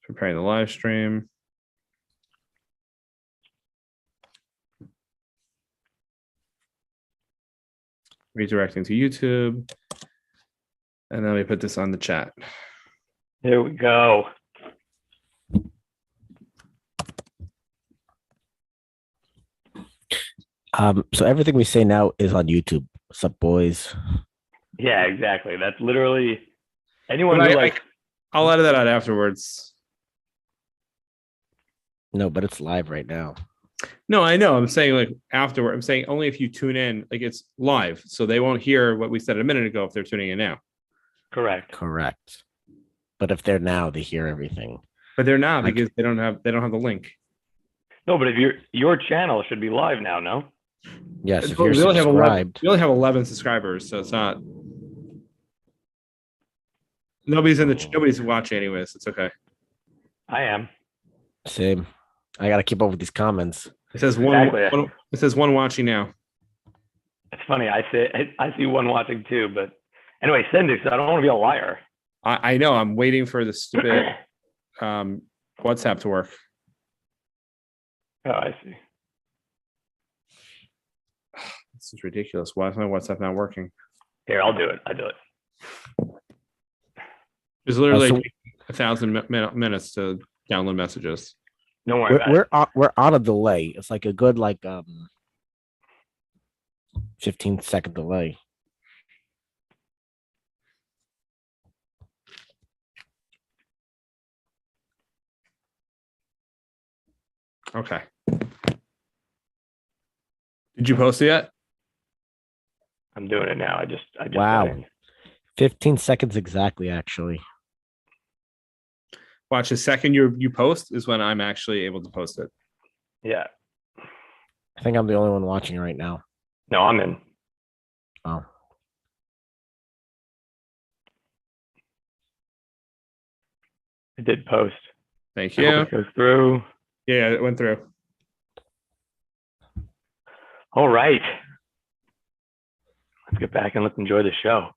Preparing the live stream. Redirecting to YouTube. And then we put this on the chat. Here we go. So everything we say now is on YouTube. What's up, boys? Yeah, exactly. That's literally anyone who like. I'll edit that out afterwards. No, but it's live right now. No, I know. I'm saying like afterward. I'm saying only if you tune in, like it's live, so they won't hear what we said a minute ago if they're tuning in now. Correct. Correct. But if they're now, they hear everything. But they're not because they don't have the link. No, but if your channel should be live now, no? Yes, if we you're only subscribed. we only have 11 subscribers, so it's not. Nobody's watching anyways. It's okay. I am. Same. I got to keep up with these comments. It says one. Exactly. It says one watching now. It's funny. I see one watching too, but anyway, send it. I don't want to be a liar. I know. I'm waiting for the stupid WhatsApp to work. Oh, I see. This is ridiculous. Why is my WhatsApp not working? Here, I'll do it. I do it. There's literally 1,000 minutes to download messages. Don't worry about it. We're on a delay. It's like a good 15-second delay. Okay. Did you post it yet? I'm doing it now. I just Wow. 15 seconds exactly, actually. Watch, the second you post is when I'm actually able to post it. Yeah. I think I'm the only one watching right now. No, I'm in. Oh. I did post. Thank I you. hope it goes through. Yeah, it went through. All right. Let's get back and let's enjoy the show.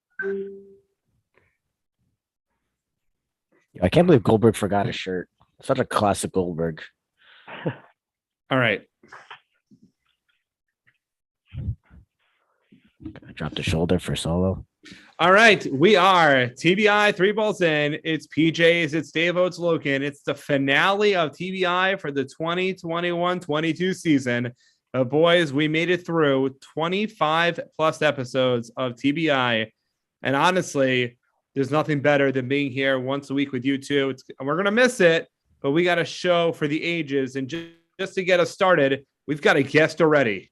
I can't believe Goldberg forgot his shirt. Such a classic Goldberg. All right. I dropped the shoulder for Solo. All right. We are TBI 3 balls in. It's PJs. It's Dave Oates Logan. It's the finale of TBI for the 2021-22 season. Boys, we made it through 25 plus episodes of TBI. And honestly, there's nothing better than being here once a week with you two. We're going to miss it, but we got a show for the ages. And just to get us started, we've got a guest already.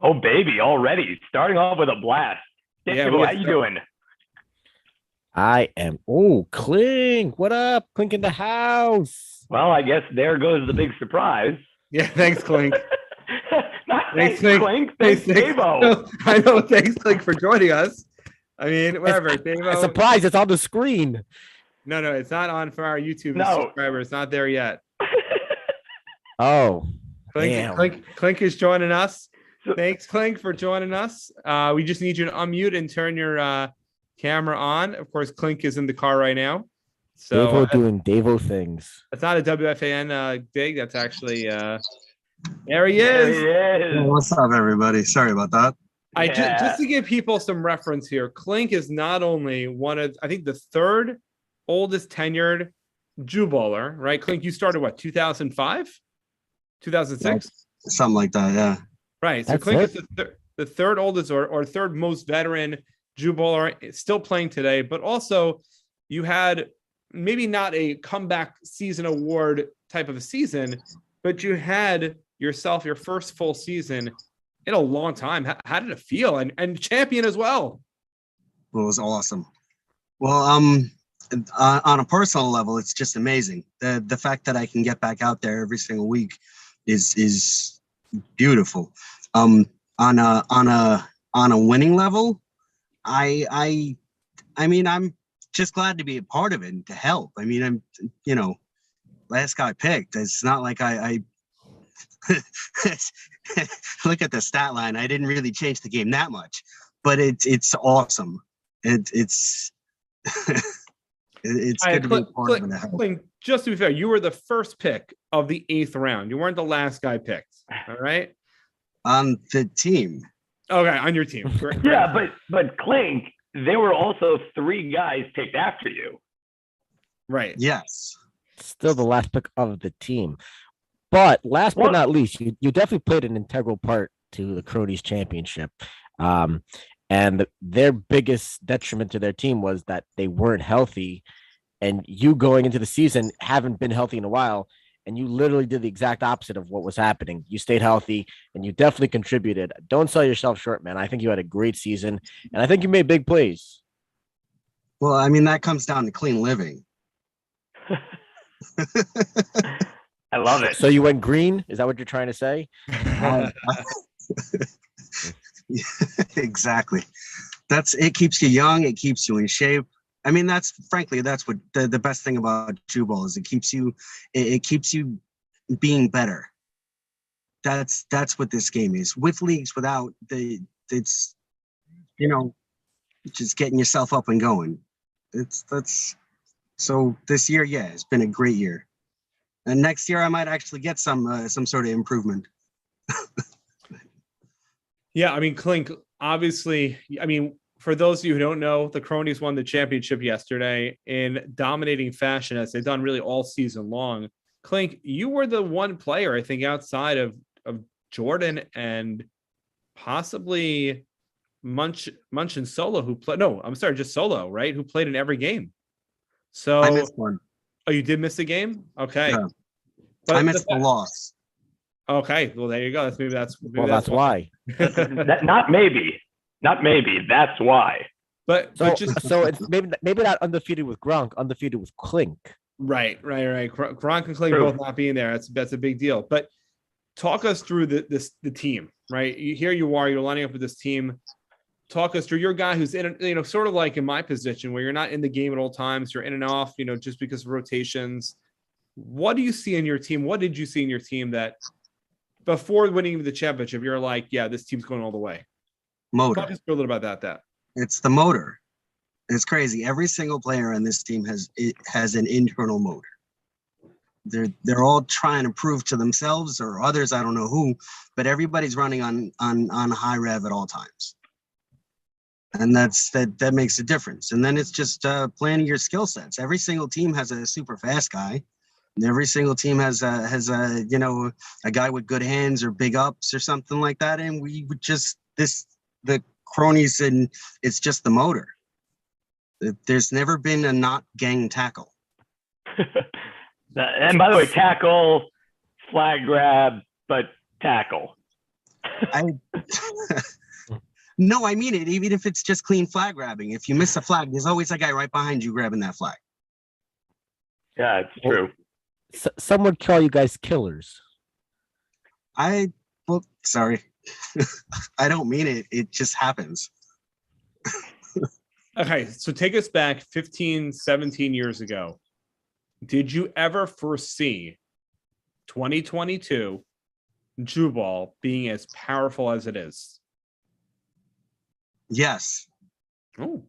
Oh, baby, already. Starting off with a blast. Dave, how you doing? I am. Oh, Clink. What up? Clink in the house. Well, I guess there goes the big surprise. Yeah, thanks, Clink. Thanks, Clink. Thanks, Davo. I know. Thanks, Clink, for joining us. I mean, whatever. A surprise. It's on the screen. No, it's not on for our YouTube subscribers. It's not there yet. Oh, Clink is joining us. Thanks, Clink, for joining us. We just need you to unmute and turn your camera on. Of course, Clink is in the car right now. So Davo doing Davo things. That's not a WFAN dig. That's actually there he is. There he is. What's up, everybody? Sorry about that. Just to give people some reference here, Clink is not only one of, I think, the third oldest tenured Jewballer, right? Clink, you started what, 2005, 2006, something like that, yeah. Right. So That's Clink is the third oldest or third most veteran Jewballer, still playing today. But also, you had maybe not a comeback season award type of a season, but you had yourself your first full season in a long time. How did it feel? And champion as well. It was awesome. Well, on a personal level, it's just amazing. The fact that I can get back out there every single week is beautiful. On a winning level, I mean, I'm just glad to be a part of it and to help. I mean, I'm last guy picked. It's not like I look at the stat line. I didn't really change the game that much, but it's awesome. It's It's All right, good to be part of it. Kling, just to be fair, you were the first pick of the 8th round. You weren't the last guy picked. All right. On the team. Okay, on your team. Yeah, but Clink, there were also 3 guys picked after you. Right. Yes. Still the last pick of the team. But last but not least, you definitely played an integral part to the Cronies championship. And their biggest detriment to their team was that they weren't healthy. And you going into the season haven't been healthy in a while. And you literally did the exact opposite of what was happening. You stayed healthy and you definitely contributed. Don't sell yourself short, man. I think you had a great season. And I think you made big plays. Well, I mean, that comes down to clean living. I love it. So you went green? Is that what you're trying to say? Exactly. It keeps you young. It keeps you in shape. I mean, that's what the best thing about Jewball is. It keeps you being better. That's what this game is. With leagues, without it's just getting yourself up and going. So this year, yeah, it's been a great year. And next year I might actually get some sort of improvement. Yeah, I mean, Clink, obviously, I mean, for those of you who don't know, the Cronies won the championship yesterday in dominating fashion, as they've done really all season long. Clink, you were the one player, I think, outside of Jordan and possibly Munch and Solo who played. No, I'm sorry, just Solo, right? Who played in every game. So I missed one. Oh, you did miss a game? Okay. Yeah. But I missed the loss. Okay. Well, there you go. That's why. Not maybe. That's why. But so it's maybe not undefeated with Gronk, undefeated with Clink. Right. Gronk and Clink both not being there. That's a big deal. But talk us through the team, right? Here you are, you're lining up with this team. Talk us through your guy who's in, sort of like in my position where you're not in the game at all times. You're in and off, just because of rotations. What do you see in your team? What did you see in your team that before winning the championship, you're like, yeah, this team's going all the way? Motor. Talk us through a little about that. It's the motor. It's crazy. Every single player on this team has an internal motor. They're all trying to prove to themselves or others, I don't know who, but everybody's running on high rev at all times. And that makes a difference. And then it's just planning your skill sets. Every single team has a super fast guy. And every single team has a guy with good hands or big ups or something like that. And we would just the Cronies, and it's just the motor. There's never been a not gang tackle. And by the way, tackle, flag grab, but tackle. No, I mean it. Even if it's just clean flag grabbing, if you miss a flag, there's always a guy right behind you grabbing that flag. Yeah, it's true. Some would call you guys killers. Sorry. I don't mean it. It just happens. Okay, so take us back 15, 17 years ago. Did you ever foresee 2022 Jewball being as powerful as it is? Yes. Oh.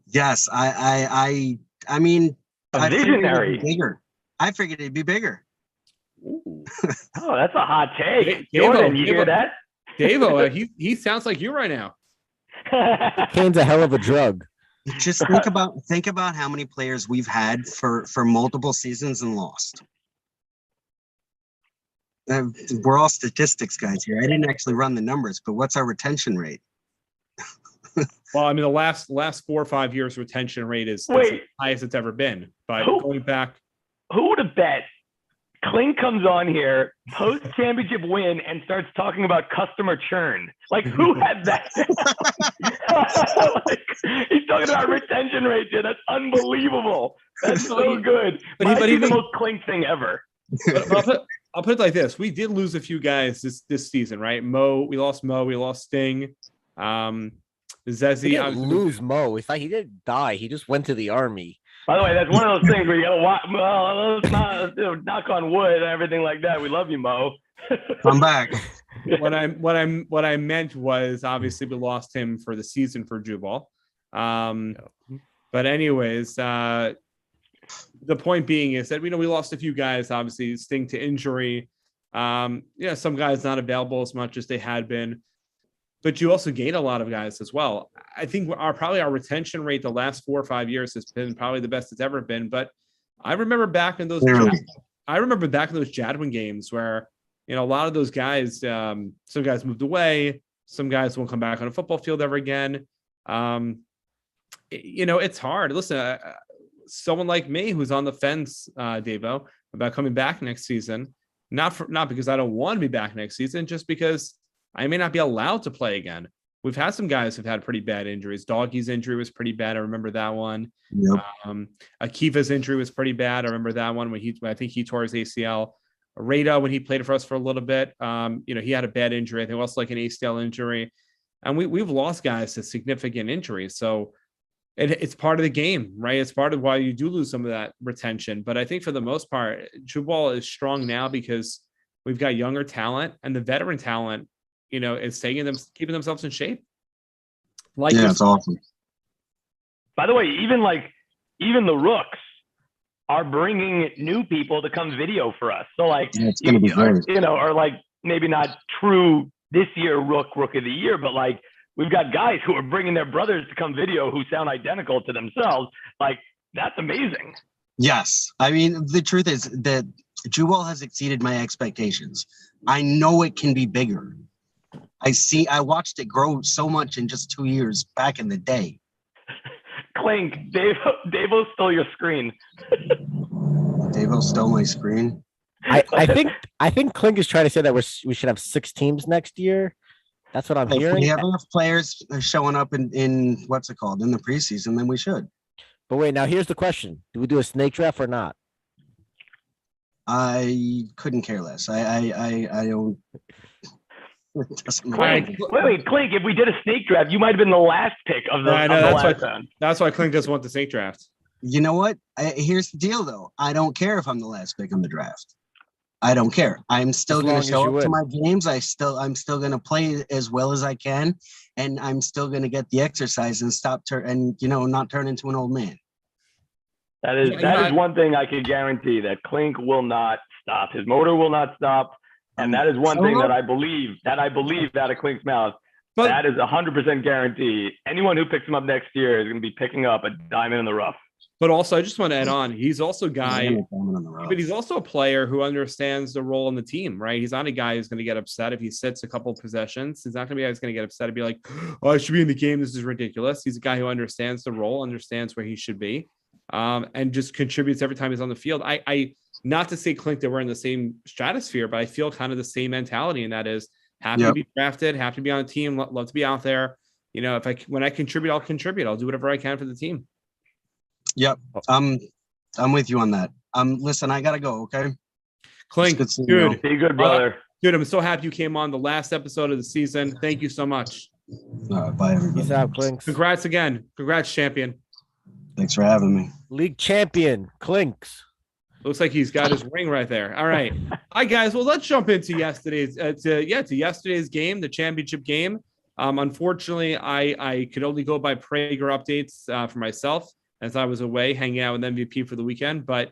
Yes. I mean, a visionary. I figured it'd be bigger. Ooh. Oh, that's a hot take. Jordan, you hear that? Davo, he sounds like you right now. Cocaine's a hell of a drug. Just think about how many players we've had for multiple seasons and lost. We're all statistics guys here. I didn't actually run the numbers, but what's our retention rate? Well, I mean, the last 4 or 5 years retention rate is the highest it's ever been. But going back, who would have bet Clink comes on here, post-championship win, and starts talking about customer churn? Like, who had that? He's talking about retention rate here. That's unbelievable. That's so good. Might be the most Clink thing ever. I'll put it like this. We did lose a few guys this season, right? We lost Mo, we lost Sting. Zezzy. He didn't lose Mo. It's like he didn't die. He just went to the army. By the way, that's one of those things where you gotta watch. Well, let's not knock on wood and everything like that. We love you, Mo. I'm back. What I meant was obviously we lost him for the season for Jewball. But anyways, the point being is that we lost a few guys, obviously Sting to injury. Some guys not available as much as they had been, but you also gain a lot of guys as well. I think our retention rate the last 4 or 5 years has been probably the best it's ever been. But I remember back in those Jadwin games where a lot of those guys, some guys moved away, some guys won't come back on a football field ever again. It's hard. Listen, someone like me who's on the fence, Davo, about coming back next season, not because I don't want to be back next season, just because I may not be allowed to play again. We've had some guys who've had pretty bad injuries. Doggie's injury was pretty bad. I remember that one. Yep. Akiva's injury was pretty bad. I remember that one when I think he tore his ACL. Rada, when he played for us for a little bit, he had a bad injury. I think also like an ACL injury. And we've lost guys to significant injuries. So it's part of the game, right? It's part of why you do lose some of that retention. But I think for the most part, Jewball is strong now because we've got younger talent, and the veteran talent, is keeping themselves in shape. It's awesome. By the way, even the Rooks are bringing new people to come video for us. So it's going to be great. Or maybe not true this year Rook of the Year, but we've got guys who are bringing their brothers to come video who sound identical to themselves. That's amazing. Yes. I mean, the truth is that Jewball has exceeded my expectations. I know it can be bigger. I watched it grow so much in just 2 years back in the day. Clink, Davo stole your screen. Davo stole my screen. I think Clink is trying to say that we should have 6 teams next year. That's what I'm hearing. If we have enough players showing up in what's it called in the preseason, then we should. But wait, now here's the question: do we do a snake draft or not? I couldn't care less. I don't. Clink, if we did a snake draft, you might have been the last pick of the last round. That's why Clink doesn't want the snake draft. You know what? Here's the deal, though. I don't care if I'm the last pick in the draft. I don't care. I'm still going to show up to my games. I'm still going to play as well as I can, and I'm still going to get the exercise and not turn into an old man. That is one thing I can guarantee, that Clink will not stop. His motor will not stop. And that is one thing that I believe out of Clink's mouth. But that is 100% guarantee. Anyone who picks him up next year is going to be picking up a diamond in the rough. But also, I just want to add on, he's also a guy, but he's also a player who understands the role in the team, right? He's not a guy who's going to get upset if he sits a couple possessions. He's not going to be a guy who's going to get upset and be like, oh, I should be in the game. This is ridiculous. He's a guy who understands the role, understands where he should be, and just contributes every time he's on the field. I not to say, Clink, that we're in the same stratosphere, but I feel kind of the same mentality, and that is happy to be drafted, happy to be on a team, love to be out there. When I contribute, I'll contribute. I'll do whatever I can for the team. Yep. I'm with you on that. Listen, I gotta go. Okay. Clink, dude, be good, brother. Dude, I'm so happy you came on the last episode of the season. Thank you so much. Bye, everybody. Peace out, Clinks. Congrats again. Congrats, champion. Thanks for having me. League champion, Clinks. Looks like he's got his ring right there. All right. All right, guys. Well, let's jump into yesterday's game, the championship game. Unfortunately, I could only go by Prager updates for myself, as I was away hanging out with MVP for the weekend. But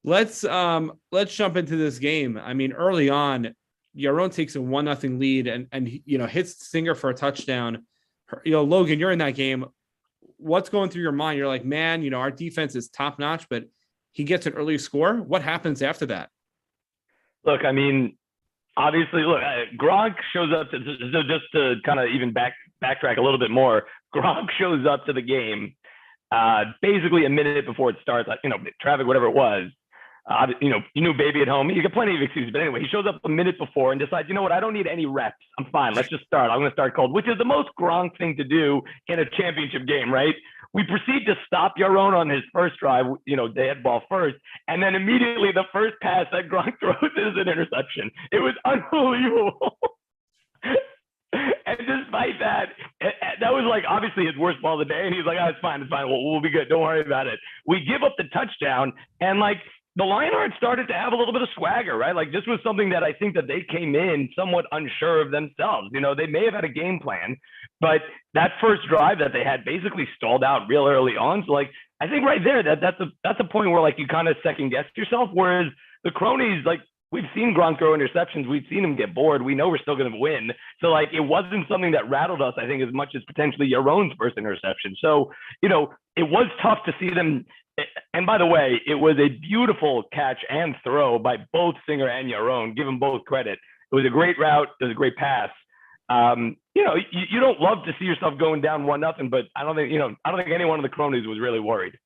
let's jump into this game. I mean, early on, Yaron takes a 1-0 lead and hits Singer for a touchdown. Logan, you're in that game. What's going through your mind? You're like, man, our defense is top notch, but he gets an early score. What happens after that? Look, I mean, obviously, Gronk shows up just to kind of even backtrack a little bit more. Gronk shows up to the game basically a minute before it starts, traffic, whatever it was. You knew baby at home. You got plenty of excuses. But anyway, he shows up a minute before and decides, you know what, I don't need any reps. I'm fine. Let's just start. I'm going to start cold, which is the most Gronk thing to do in a championship game, right? We proceed to stop Yaron on his first drive, dead ball first. And then immediately the first pass that Gronk throws is an interception. It was unbelievable. And despite that was obviously his worst ball of the day. And he's like, oh, it's fine. We'll be good. Don't worry about it. We give up the touchdown. And the Lionhearts started to have a little bit of swagger, right? Like this was something that I think that they came in somewhat unsure of themselves. You know, they may have had a game plan, but that first drive that they had basically stalled out real early on. So like, I think right there, that's a point where like you kind of second guess yourself. Whereas the cronies, like we've seen Gronk throw interceptions, we've seen him get bored. We know we're still going to win. So like, it wasn't something that rattled us, I think, as much as potentially your own first interception. So, you know, it was tough to see them. And by the way, it was a beautiful catch and throw by both Singer and Yaron. Give them both credit. It was a great route. It was a great pass. You know, you don't love to see yourself going down 1-0, but I don't think any one of the cronies was really worried.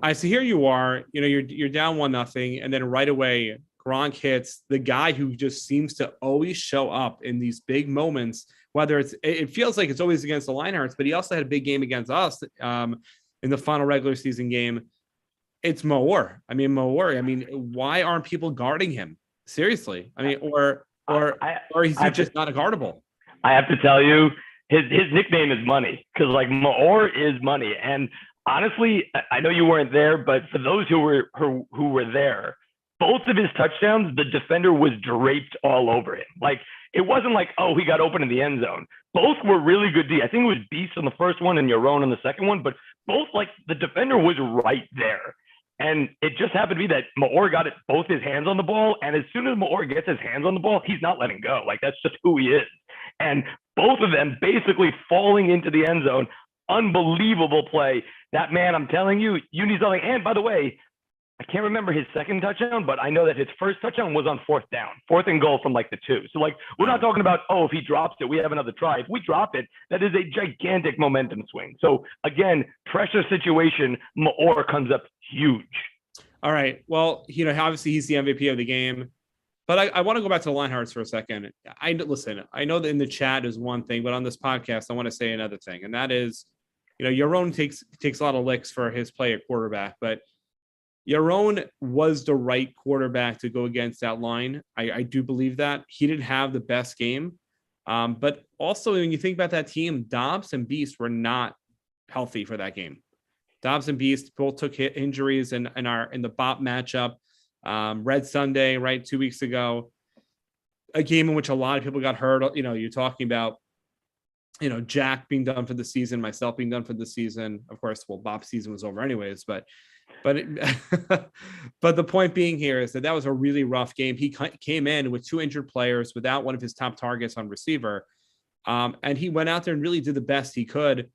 I see. Here you are. You know, you're down 1-0, and then right away Gronk hits the guy who just seems to always show up in these big moments. Whether it feels like it's always against the Lionhearts, but he also had a big game against us in the final regular season game. It's Maor. I mean, why aren't people guarding him? Seriously. I mean, or is he just not a guardable? I have to tell you, his nickname is Money, because like Maor is money. And honestly, I know you weren't there, but for those who were there, both of his touchdowns, the defender was draped all over him. Like it wasn't like, oh, he got open in the end zone. Both were really good D. I think it was Beast on the first one and Yaron on the second one, but both, like, the defender was right there. And it just happened to be that Maor got both his hands on the ball. And as soon as Maor gets his hands on the ball, he's not letting go. Like, that's just who he is. And both of them basically falling into the end zone. Unbelievable play. That man, I'm telling you, you need something. And by the way, I can't remember his second touchdown, but I know that his first touchdown was on 4th down, 4th and goal from like the 2. So like, we're not talking about, oh, if he drops it, we have another try. If we drop it, that is a gigantic momentum swing. So again, pressure situation, Maor comes up huge. All right. Well, you know, obviously he's the MVP of the game, but I want to go back to the Lionhearts for a second. Listen, I know that in the chat is one thing, but on this podcast, I want to say another thing. And that is, you know, Yaron takes a lot of licks for his play at quarterback, but Yaron was the right quarterback to go against that line. I do believe that. He didn't have the best game. But also, when you think about that team, Dobbs and Beast were not healthy for that game. Dobbs and Beast both took injuries in the BOP matchup. Red Sunday, right, 2 weeks ago. A game in which a lot of people got hurt. You know, you're talking about, you know, Jack being done for the season, myself being done for the season. Of course, well, BOP's season was over anyways, but the point being here is that was a really rough game. He came in with 2 injured players without one of his top targets on receiver. And he went out there and really did the best he could.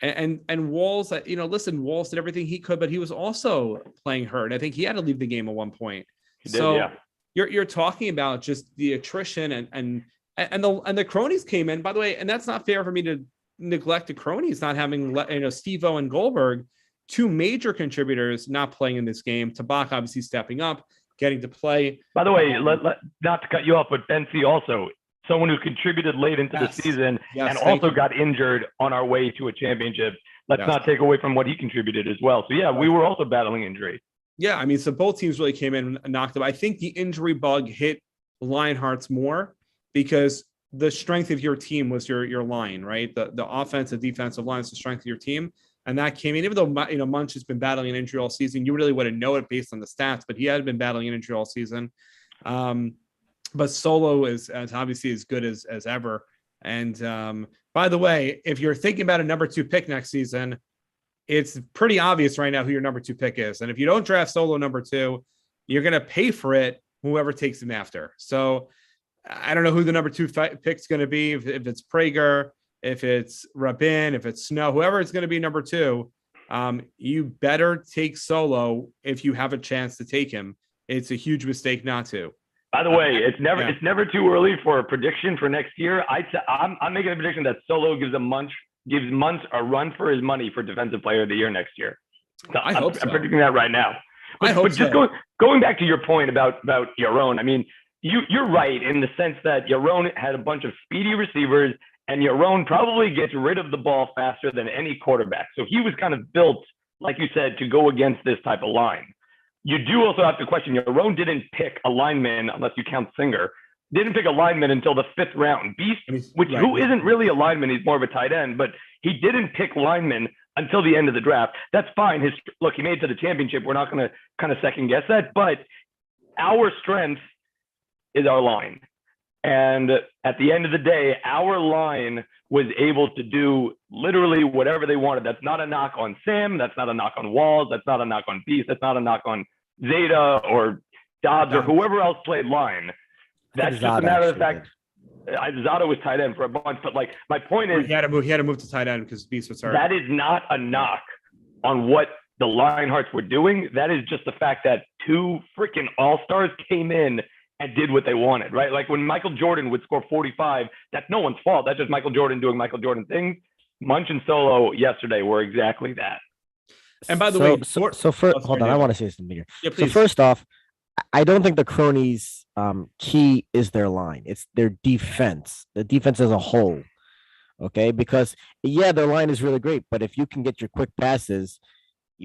And Walls, you know, listen, Walls did everything he could, but he was also playing hurt. I think he had to leave the game at one point. He did, yeah. You're talking about just the attrition and the cronies came in, by the way, and that's not fair for me to neglect the cronies not having, you know, Steve-O and Goldberg, 2 major contributors not playing in this game. Tabak obviously stepping up, getting to play. By the way, not to cut you off, but Ben C also, someone who contributed late into the season and also got injured on our way to a championship. Let's not take away from what he contributed as well. So yeah, we were also battling injury. Yeah, I mean, so both teams really came in and knocked them. I think the injury bug hit Lionhearts more because the strength of your team was your line, right? The offensive, defensive line is the strength of your team. And that came in, even though, you know, Munch has been battling an injury all season, you really wouldn't know it based on the stats, but he had been battling an injury all season. But Solo is obviously as good as ever. And by the way, if you're thinking about a number 2 pick next season, it's pretty obvious right now who your number 2 pick is. And if you don't draft Solo number 2, you're going to pay for it, whoever takes him after. So I don't know who the number 2 pick's going to be, if it's Prager, if it's Rabin, if it's Snow, whoever it's going to be number 2, you better take Solo if you have a chance to take him. It's a huge mistake not to. By the way, it's never too early for a prediction for next year. I'm making a prediction that Solo gives Munch a run for his money for Defensive Player of the Year next year. So I'm predicting that right now. But just going back to your point about Yaron, I mean, you're right in the sense that Yaron had a bunch of speedy receivers, and Yaron probably gets rid of the ball faster than any quarterback. So he was kind of built, like you said, to go against this type of line. You do also have to question, Yaron didn't pick a lineman, unless you count Singer, didn't pick a lineman until the 5th round. Beast, who isn't really a lineman, he's more of a tight end, but he didn't pick lineman until the end of the draft. That's fine. Look, he made it to the championship. We're not going to kind of second guess that, but our strength is our line. And at the end of the day, our line was able to do literally whatever they wanted. That's not a knock on Sam. That's not a knock on Walls. That's not a knock on Beast. That's not a knock on Zeta or Dobbs or whoever else played line. That's just a matter of the fact. Zada was tight end for a bunch, but like my point is, he had to move to tight end because Beast was hurt. That is not a knock on what the Lionhearts were doing. That is just the fact that two freaking all-stars came in and did what they wanted, right? Like when Michael Jordan would score 45, that's no one's fault. That's just Michael Jordan doing Michael Jordan things. Munch and Solo yesterday were exactly that. And by the way, hold on, I want to say something here. Yeah, please. So first off, I don't think the Cronies' key is their line. It's their defense, the defense as a whole. Okay, because yeah, their line is really great, but if you can get your quick passes,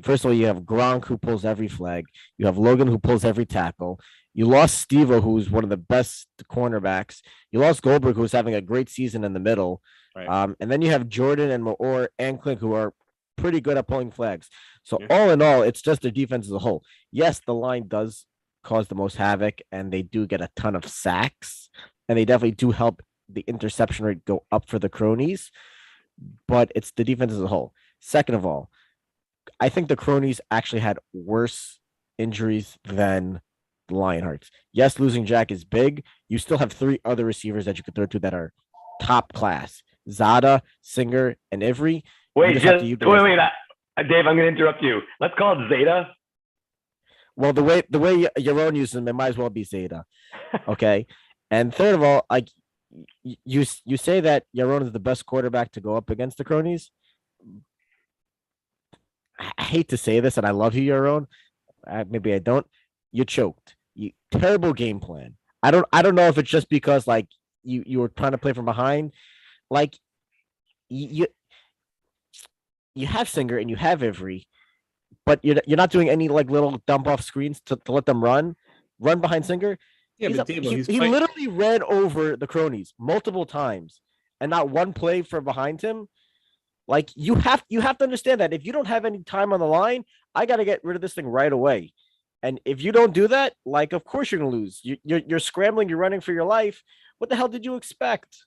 first of all, you have Gronk who pulls every flag. You have Logan who pulls every tackle. You lost Steve-O, who's one of the best cornerbacks. You lost Goldberg, who's having a great season in the middle. Right. And then you have Jordan and Maor and Klink, who are pretty good at pulling flags. So all in all, it's just their defense as a whole. Yes, the line does cause the most havoc, and they do get a ton of sacks, and they definitely do help the interception rate go up for the Cronies, but it's the defense as a whole. Second of all, I think the Cronies actually had worse injuries than the Lionhearts. Yes, losing Jack is big. You still have three other receivers that you could throw to that are top class: Zada, Singer, and Ivry. Wait, Dave, I'm going to interrupt you. Let's call it Zeta. Well, the way Yaron uses them, it might as well be Zeta. Okay. And third of all, like you say that Yaron is the best quarterback to go up against the Cronies. I hate to say this, and I love you, Yaron. Maybe I don't. You choked. Terrible game plan. I don't know if it's just because like you were trying to play from behind. Like you have Singer and you have Ivry, but you're not doing any like little dump off screens to let them run behind Singer. Yeah, he literally ran over the Cronies multiple times, and not one play from behind him. Like you have to understand that if you don't have any time on the line, I got to get rid of this thing right away. And if you don't do that, like of course you're gonna lose. You're scrambling, you're running for your life. What the hell did you expect?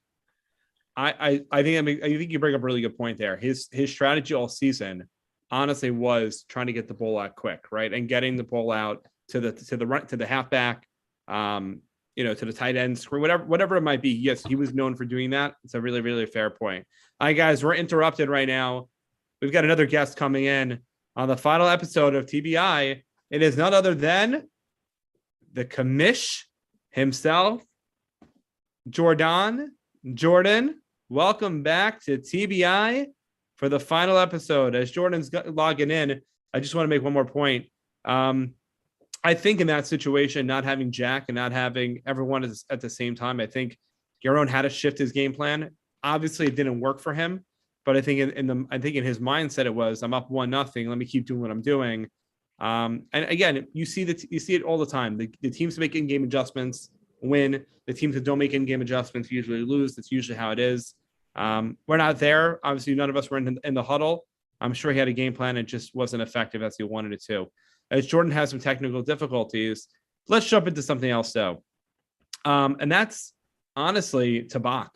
I think you bring up a really good point there. His strategy all season honestly was trying to get the ball out quick, right? And getting the ball out to the halfback, to the tight end screen, whatever it might be. Yes, he was known for doing that. It's a really, really fair point. All right, guys, we're interrupted right now. We've got another guest coming in on the final episode of TBI. It is none other than the commish himself, Jordan. Welcome back to TBI for the final episode. As Jordan's logging in, I just want to make one more point. I think in that situation, not having Jack and not having everyone at the same time, I think Yaron had to shift his game plan. Obviously, it didn't work for him, but I think in his mindset it was, I'm up 1-0. Let me keep doing what I'm doing. And again, you see it all the time. The teams make in-game adjustments win. The teams that don't make in-game adjustments usually lose. That's usually how it is. We're not there. Obviously, none of us were in the huddle. I'm sure he had a game plan. It just wasn't effective as he wanted it to. As Jordan has some technical difficulties, let's jump into something else though. And that's honestly Tabak.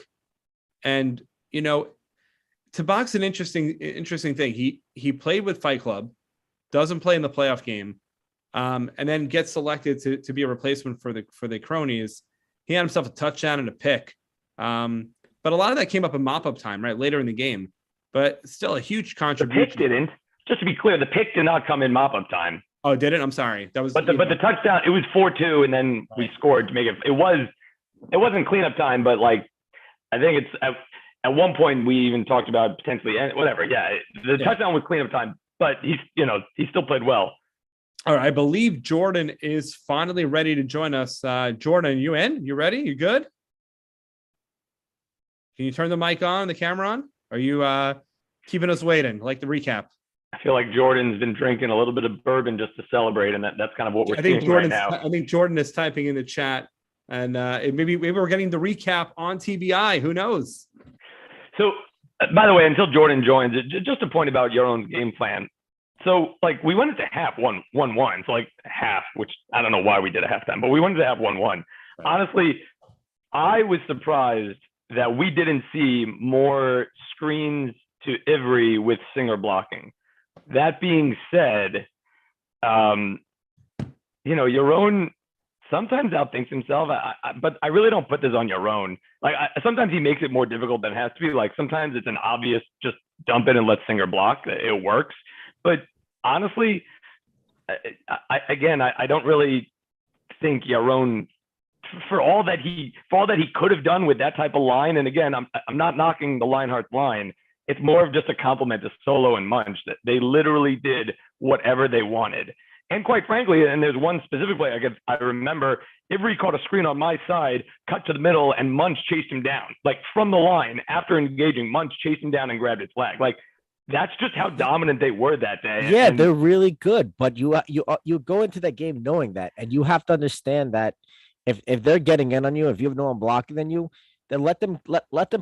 And Tabak's an interesting thing. He played with Fight Club, doesn't play in the playoff game, and then gets selected to be a replacement for the Cronies. He had himself a touchdown and a pick. But a lot of that came up in mop-up time, right, later in the game. But still a huge contribution. The pick didn't. Just to be clear, the pick did not come in mop-up time. Oh, did it? I'm sorry. That was. But the touchdown, it was 4-2, and then we scored to make it. It wasn't cleanup time, but like I think it's at one point we even talked about potentially whatever. Yeah, the touchdown was cleanup time, but he still played well. All right, I believe Jordan is finally ready to join us. Jordan, you in? You ready? You good? Can you turn the mic on, the camera on? Are you keeping us waiting? Like the recap. I feel like Jordan's been drinking a little bit of bourbon just to celebrate, and that's kind of what we're seeing right now. I think Jordan is typing in the chat, and maybe we're getting the recap on TBI. Who knows? So By the way, until Jordan joins, just a point about your own game plan. So, like, we went into half 1-1. So, like, half, which I don't know why we did a halftime, but we went into half 1-1. Right. Honestly, I was surprised that we didn't see more screens to Ivry with Singer blocking. That being said, Yaron sometimes outthinks himself, but I really don't put this on Yaron. Like, sometimes he makes it more difficult than it has to be. Like, sometimes it's an obvious just dump it and let Singer block. It works. But honestly, I don't really think Yaron, for all that he could have done with that type of line. And again, I'm not knocking the Lionheart's line. It's more of just a compliment to Solo and Munch that they literally did whatever they wanted. And quite frankly, and there's one specific play I remember, Ivry caught a screen on my side, cut to the middle, and Munch chased him down. Like, from the line, after engaging, Munch chased him down and grabbed his flag. Like, that's just how dominant they were that day. Yeah, and they're really good. But you go into that game knowing that, and you have to understand that if they're getting in on you, if you have no one blocking than you, then let them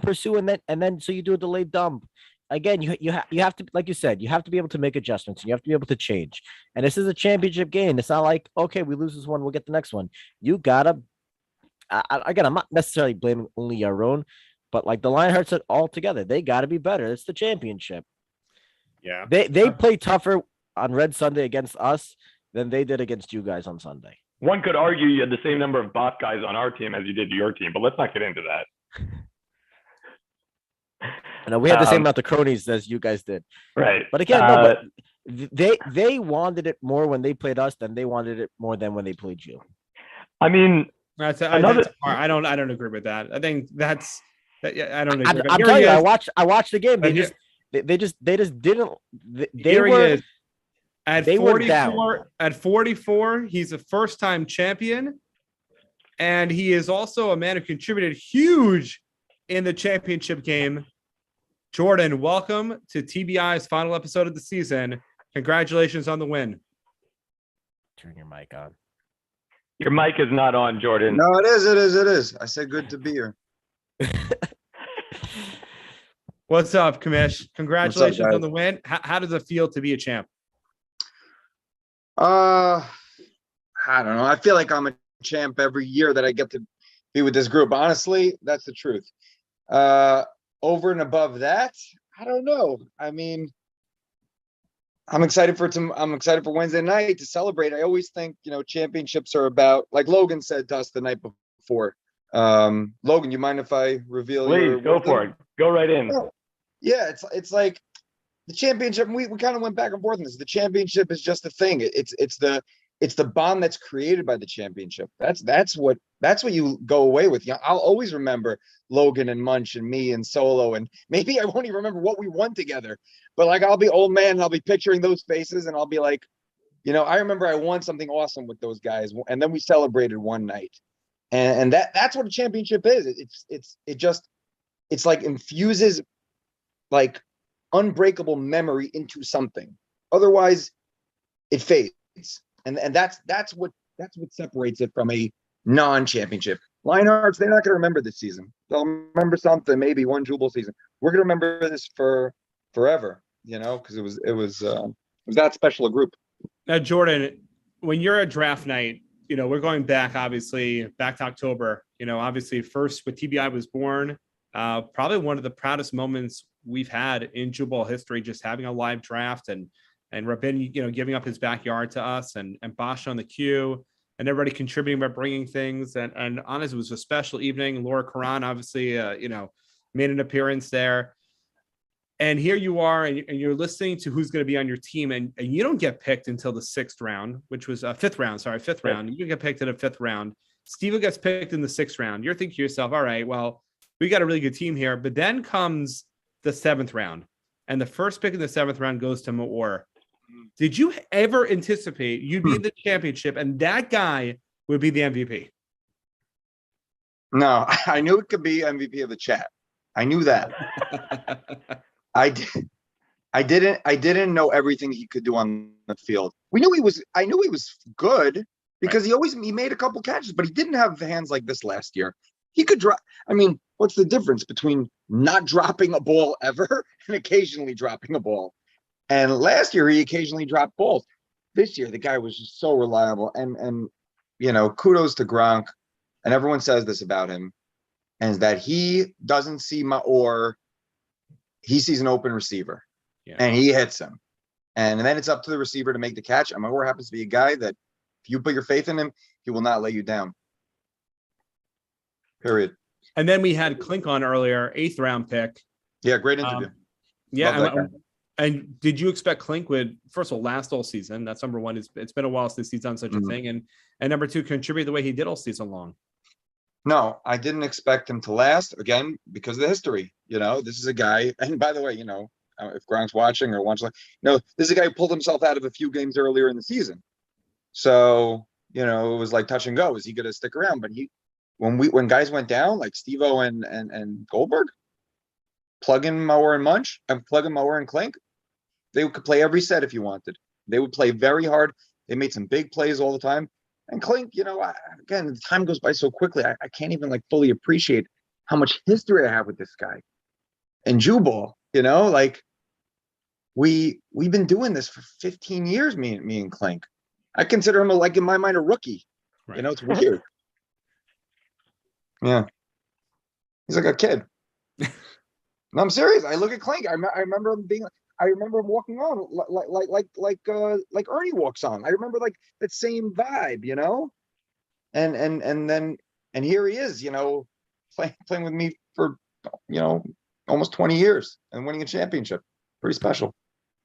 pursue, and then so you do a delayed dump. Again, you have to, like you said, you have to be able to make adjustments, and you have to be able to change. And this is a championship game. It's not like, okay, we lose this one, we'll get the next one. You gotta. Again, I'm not necessarily blaming only Yaron, but like the Lionhearts are all together. They got to be better. It's the championship. Yeah, they play tougher on Red Sunday against us than they did against you guys on Sunday. One could argue you had the same number of bot guys on our team as you did your team, but let's not get into that. I know we had the same amount of cronies as you guys did. Right. But again, they wanted it more when they played us than they wanted it more than when they played you. I mean, I don't agree with that. I think I don't agree. I'm telling you, I watched the game. They just didn't. They were at 44. At 44, he's a first-time champion, and he is also a man who contributed huge in the championship game. Jordan, welcome to TBI's final episode of the season. Congratulations on the win. Turn your mic on. Your mic is not on, Jordan. No, it is. I said good to be here. What's up, Kamish? Congratulations on the win. How does it feel to be a champ? I don't know. I feel like I'm a champ every year that I get to be with this group. Honestly, that's the truth. Over and above that, I don't know. I mean, I'm excited for Wednesday night to celebrate. I always think, championships are about, like Logan said to us the night before. Logan, you mind if I reveal? Please, go for it. Go right in. Yeah, it's like the championship. We kind of went back and forth on this. The championship is just a thing. It's the bond that's created by the championship. That's what you go away with. I'll always remember Logan and Munch and me and Solo, and maybe I won't even remember what we won together. But like, I'll be old man and I'll be picturing those faces and I'll be like, I remember I won something awesome with those guys, and then we celebrated one night, and that's what a championship is. It's like infuses like unbreakable memory into something. Otherwise, it fades. And that's what separates it from a non-championship. Lionhearts, they're not going to remember this season. They'll remember something, maybe one Jewball season. We're going to remember this for forever, because it was that special a group. Now, Jordan, when you're at draft night, we're going back to October. Obviously, first when TBI was born, probably one of the proudest moments we've had in Jewball history, just having a live draft and Rabin, giving up his backyard to us, and Bosch on the queue, and everybody contributing by bringing things. And honestly, it was a special evening. Laura Karan, obviously, made an appearance there. And here you are, and you're listening to who's going to be on your team, and you don't get picked until the fifth round. You get picked in the fifth round. Steve gets picked in the sixth round. You're thinking to yourself, all right, well, we got a really good team here. But then comes the seventh round, and the first pick in the seventh round goes to Maor. Did you ever anticipate you'd be in the championship and that guy would be the MVP? No, I knew it could be MVP of the chat. I knew that. I didn't know everything he could do on the field. I knew he was good because he made a couple catches, but he didn't have hands like this last year. He could drop. I mean, what's the difference between not dropping a ball ever and occasionally dropping a ball? And last year he occasionally dropped balls. This year the guy was just so reliable. And kudos to Gronk. And everyone says this about him, and is that he doesn't see he sees an open receiver, and he hits him. And then it's up to the receiver to make the catch. And Maor happens to be a guy that if you put your faith in him, he will not let you down. Period. And then we had Klink on earlier, 8th round pick. Yeah, great interview. And did you expect Klink would, first of all, last all season? That's number one. It's been a while since he's done such a thing. And number two, contribute the way he did all season long. No, I didn't expect him to last, again, because of the history. This is a guy, and by the way, if Gronk's watching or watching, this is a guy who pulled himself out of a few games earlier in the season. So, it was like touch and go. Is he going to stick around? But when guys went down, like Steve-O and Goldberg, plug in Maor and Munch, and plug in Maor and Klink, they could play every set if you wanted. They would play very hard. They made some big plays all the time. And Klink, again, the time goes by so quickly. I can't even fully appreciate how much history I have with this guy. And Jewball, we've been doing this for 15 years, me and Klink. I consider him in my mind, a rookie. Right. It's weird. Yeah. He's like a kid. No, I'm serious. I look at Klink. I remember him walking on like Ernie walks on. I remember that same vibe, and here he is, playing with me for, almost 20 years and winning a championship. Pretty special.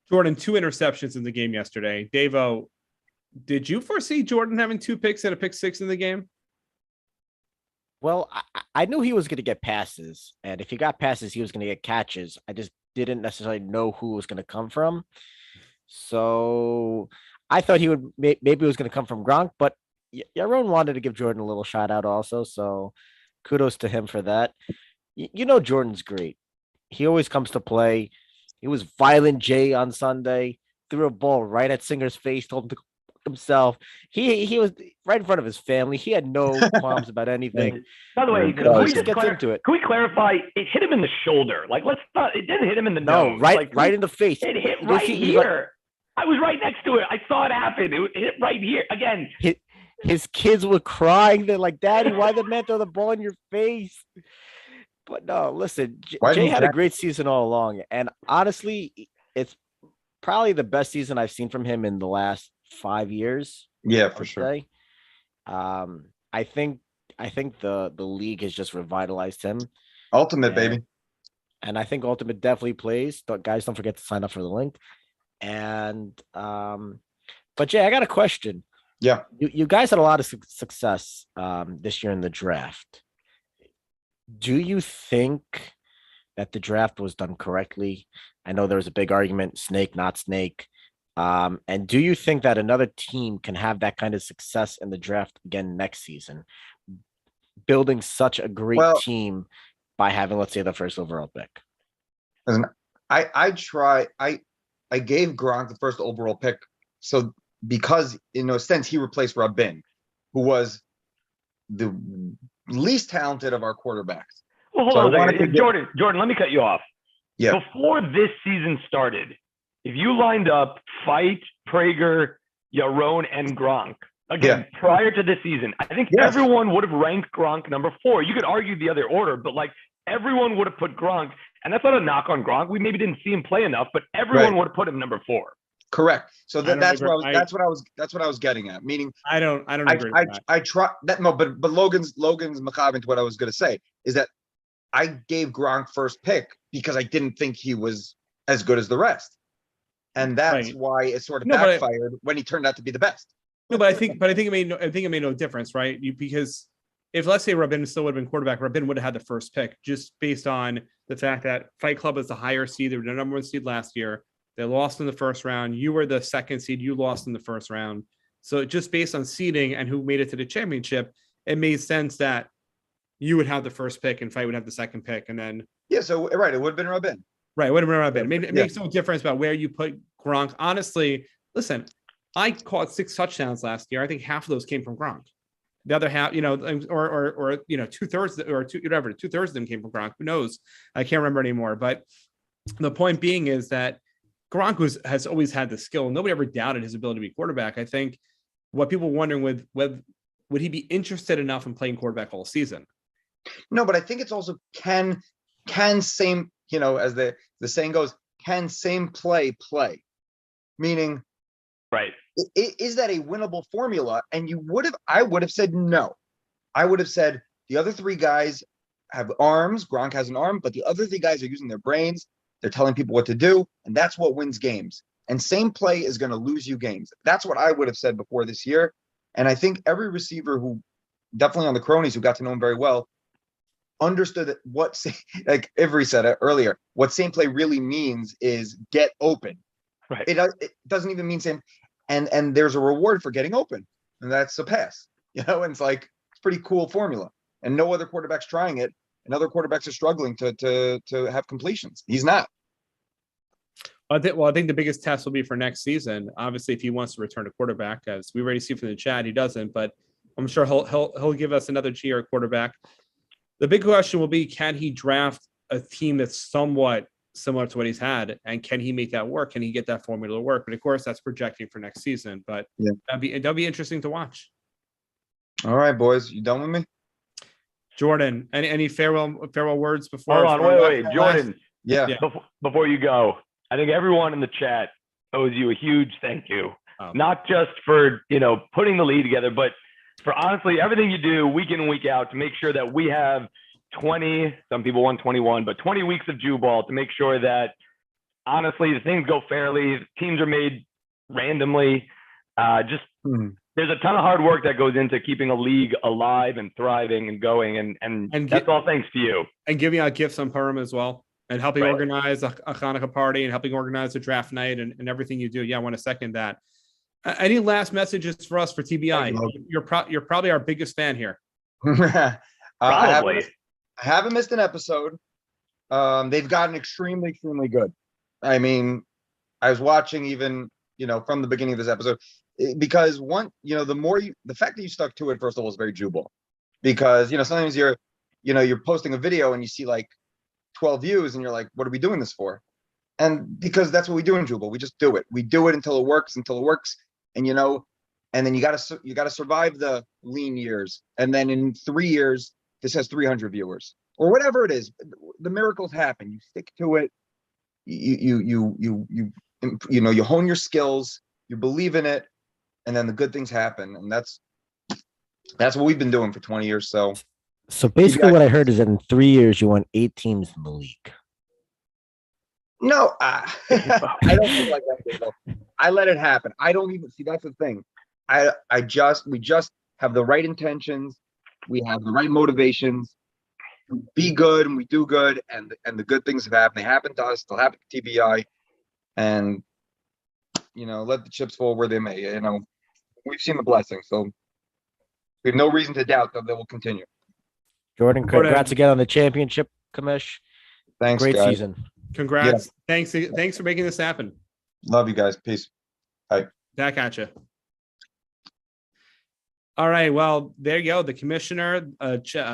Jordan, 2 interceptions in the game yesterday. Davo, did you foresee Jordan having 2 picks and a pick 6 in the game? Well, I knew he was going to get passes, and if he got passes, he was going to get catches. I just didn't necessarily know who it was going to come from. So I thought he would maybe it was going to come from Gronk, but Yaron wanted to give Jordan a little shout out also. So kudos to him for that. Jordan's great. He always comes to play. He was Violent J on Sunday, threw a ball right at Singer's face, told him to himself. He was right in front of his family. He had no qualms about anything. By the way, can we clarify? It hit him in the shoulder. It didn't hit him in the nose. Right in the face. It hit right here. I was right next to it. I saw it happen. It hit right here again. His kids were crying. They're like, "Daddy, why the man throw the ball in your face?" But no, listen, Jay had a great season all along, and honestly, it's probably the best season I've seen from him in the last 5 years. Yeah, for sure. I think the league has just revitalized him. Ultimate, baby. And I think Ultimate definitely plays. Guys, don't forget to sign up for the link. And but Jay, I got a question. Yeah. You guys had a lot of success this year in the draft. Do you think that the draft was done correctly? I know there was a big argument, snake, not snake. And do you think that another team can have that kind of success in the draft again next season, building such a great team by having, let's say, the first overall pick? Listen, I gave Gronk the first overall pick, so because in a sense he replaced Rabin, who was the least talented of our quarterbacks. Well, hold on a second. Jordan, let me cut you off. Yeah. Before this season started, if you lined up Fight, Prager, Yaron, and Gronk, again, prior to this season, I think everyone would have ranked Gronk number 4. You could argue the other order, but everyone would have put Gronk, and that's not a knock on Gronk. We maybe didn't see him play enough, but everyone would have put him number 4. Correct. So that's what I was getting at. Meaning, I don't agree with that. I try that. No, but Logan's macabre to what I was going to say is that I gave Gronk first pick because I didn't think he was as good as the rest. And that's why it sort of backfired when he turned out to be the best. No, but I think it made no difference, right? Because if, let's say, Rabin still would have been quarterback, Rabin would have had the first pick just based on the fact that Fight Club was the higher seed. They were the number 1 seed last year. They lost in the first round. You were the 2nd seed. You lost in the first round. So just based on seeding and who made it to the championship, it made sense that you would have the first pick and Fight would have the 2nd pick. And then it would have been Rabin. Right, it would have been Rabin. It makes no difference about where you put Gronk. Honestly, listen, I caught 6 touchdowns last year. I think half of those came from Gronk. the other half, or 2/3 or whatever, 2/3 of them came from Gronk. Who knows? I can't remember anymore. But the point being is that Gronk has always had the skill. Nobody ever doubted his ability to be quarterback. I think what people were wondering would he be interested enough in playing quarterback all season? No, but I think it's also can same, as the saying goes, can same play. Meaning, Right. Is that a winnable formula? And I would have said no. I would have said the other three guys have arms. Gronk has an arm, but the other three guys are using their brains. They're telling people what to do, and that's what wins games. And same play is going to lose you games. That's what I would have said before this year. And I think every receiver who, definitely on the cronies who got to know him very well, understood that like Ivry said it earlier, what same play really means is get open. Right. It doesn't even mean same. And there's a reward for getting open, and that's a pass. And it's like, it's a pretty cool formula. And no other quarterback's trying it, and other quarterbacks are struggling to have completions. He's not. I think the biggest test will be for next season. Obviously, if he wants to return to quarterback, as we already see from the chat, he doesn't. But I'm sure he'll give us another year at quarterback. The big question will be: can he draft a team that's somewhat similar to what he's had, and can he make that work? Can he get that formula to work? But of course, that's projecting for next season. But yeah, that'll be interesting to watch. All right, boys, you done with me? Jordan, any farewell words before? Hold on, wait, Jordan. Yeah. Before you go, I think everyone in the chat owes you a huge thank you. Not just for, putting the league together, but for honestly everything you do week in and week out to make sure that we have 20, some people want 21, but 20 weeks of Jewball to make sure that honestly the things go fairly, teams are made randomly. There's a ton of hard work that goes into keeping a league alive and thriving and going, and that's all thanks to you. And giving out gifts on Purim as well, and helping organize a Hanukkah party, and helping organize a draft night, and everything you do. Yeah, I want to second that. Any last messages for us for TBI? You're probably our biggest fan here. Probably. I haven't missed an episode. They've gotten extremely, extremely good. I mean, I was watching even, from the beginning of this episode, because the fact that you stuck to it, first of all, is very Jewball. Because, sometimes you're posting a video and you see like 12 views and you're like, what are we doing this for? And because that's what we do in Jewball. We just do it. We do it until it works. And, and then you got to survive the lean years. And then in 3 years, this has 300 viewers or whatever it is. The miracles happen. You stick to it. You hone your skills, you believe in it, and then the good things happen. And that's what we've been doing for 20 years. So basically what I heard is that in 3 years, you won 8 teams in the league. No, I don't feel like that, Dave. I let it happen. I don't even see. That's the thing. We just have the right intentions. We have the right motivations. Be good, and we do good, and the good things have happened. They happen to us. They'll happen to TBI, and let the chips fall where they may. We've seen the blessing, so we have no reason to doubt that they will continue. Jordan, congrats again on the championship, Kamish. Thanks, great guys. season. Congrats. Yeah. Thanks for making this happen. Love you guys. Peace. Bye. Back at you. All right. Well, there you go. The commissioner,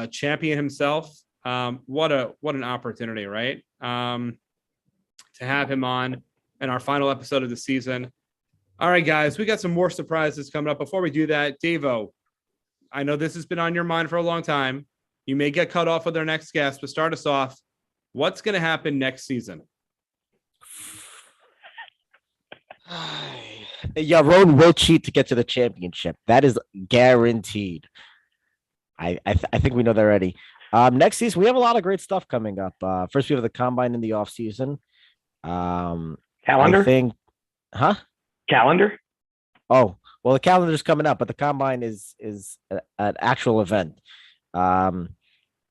champion himself. What an opportunity, right? To have him on in our final episode of the season. All right, guys, we got some more surprises coming up. Before we do that, Davo, I know this has been on your mind for a long time. You may get cut off with our next guest, but start us off. What's going to happen next season? Yeah, Rowan will cheat to get to the championship. That is guaranteed. I think we know that already. Next season, we have a lot of great stuff coming up. First, we have the combine in the off season. Calendar? Calendar? Oh, well, the calendar is coming up, but the combine is an actual event,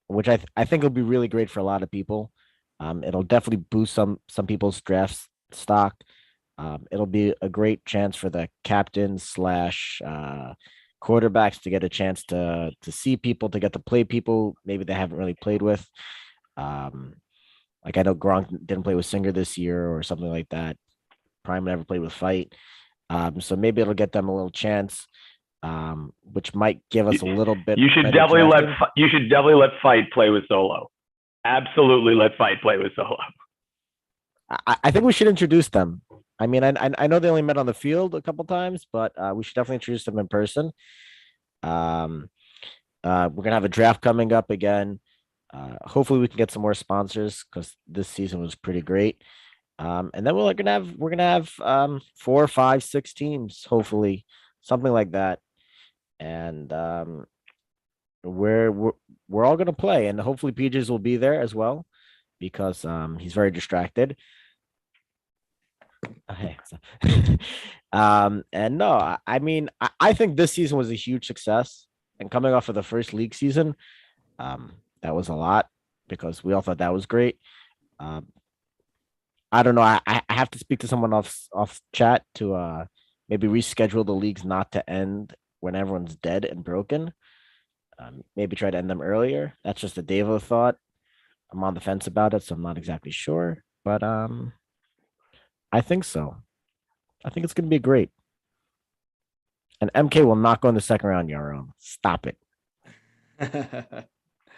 which I think will be really great for a lot of people. It'll definitely boost some people's draft stock. It'll be a great chance for the captains / quarterbacks to get a chance to see people, to get to play people maybe they haven't really played with. Like I know Gronk didn't play with Singer this year or something like that. Prime never played with Fight. So maybe it'll get them a little chance. which might give us a little bit. You should better definitely drafting. you should definitely let Fight play with Solo. Absolutely let Fight play with Solo. I think we should introduce them. I mean, I know they only met on the field a couple times, but we should definitely introduce them in person. We're gonna have a draft coming up again. Hopefully, we can get some more sponsors because this season was pretty great. And then we're gonna have 4, 5, 6 teams, hopefully, something like that. And we're all gonna play, and hopefully PJs will be there as well because he's very distracted. Okay. And no, I mean, I think this season was a huge success, and coming off of the first league season, that was a lot because we all thought that was great. Um, I don't know. I have to speak to someone off chat to maybe reschedule the leagues not to end when everyone's dead and broken. Maybe try to end them earlier. That's just a Devo thought. I'm on the fence about it, so I'm not exactly sure. But I think so. I think it's gonna be great. And MK will not go in the second round, Yaron. Stop it.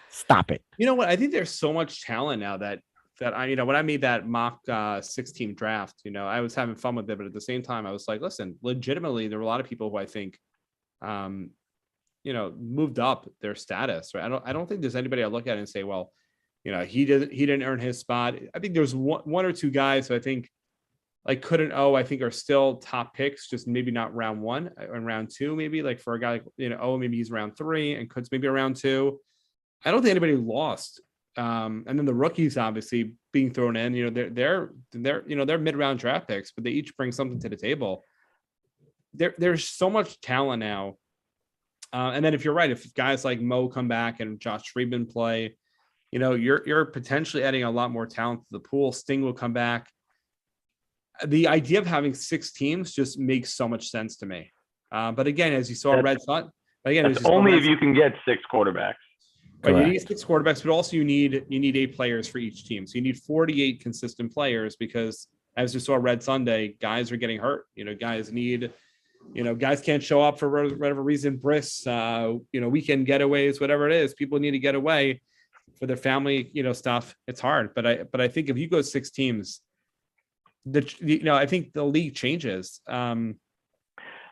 Stop it. You know what? I think there's so much talent now that when I made that mock 6-team draft, I was having fun with it, but at the same time, I was like, listen, legitimately, there were a lot of people who I think, moved up their status. Right? I don't think there's anybody I look at and say, well, he didn't earn his spot. I think there's one or two guys who I think like couldn't I think are still top picks, just maybe not round 1 and round 2, maybe like for a guy like maybe he's round 3 and Could maybe around 2. I don't think anybody lost. And then the rookies obviously being thrown in, they're mid-round draft picks, but they each bring something to the table. There's so much talent now. And then if you're right, if guys like Mo come back and Josh Friedman play, you're potentially adding a lot more talent to the pool. Sting will come back. The idea of having 6 teams just makes so much sense to me. But again, as you saw, Red Sun. Again, that's only if you can get 6 quarterbacks. Right, you need 6 quarterbacks, but also you need 8 players for each team. So you need 48 consistent players because, as we saw Red Sunday, guys are getting hurt. Guys need, guys can't show up for whatever reason. Bris, weekend getaways, whatever it is. People need to get away for their family, stuff. It's hard, but I think if you go 6 teams, I think the league changes. I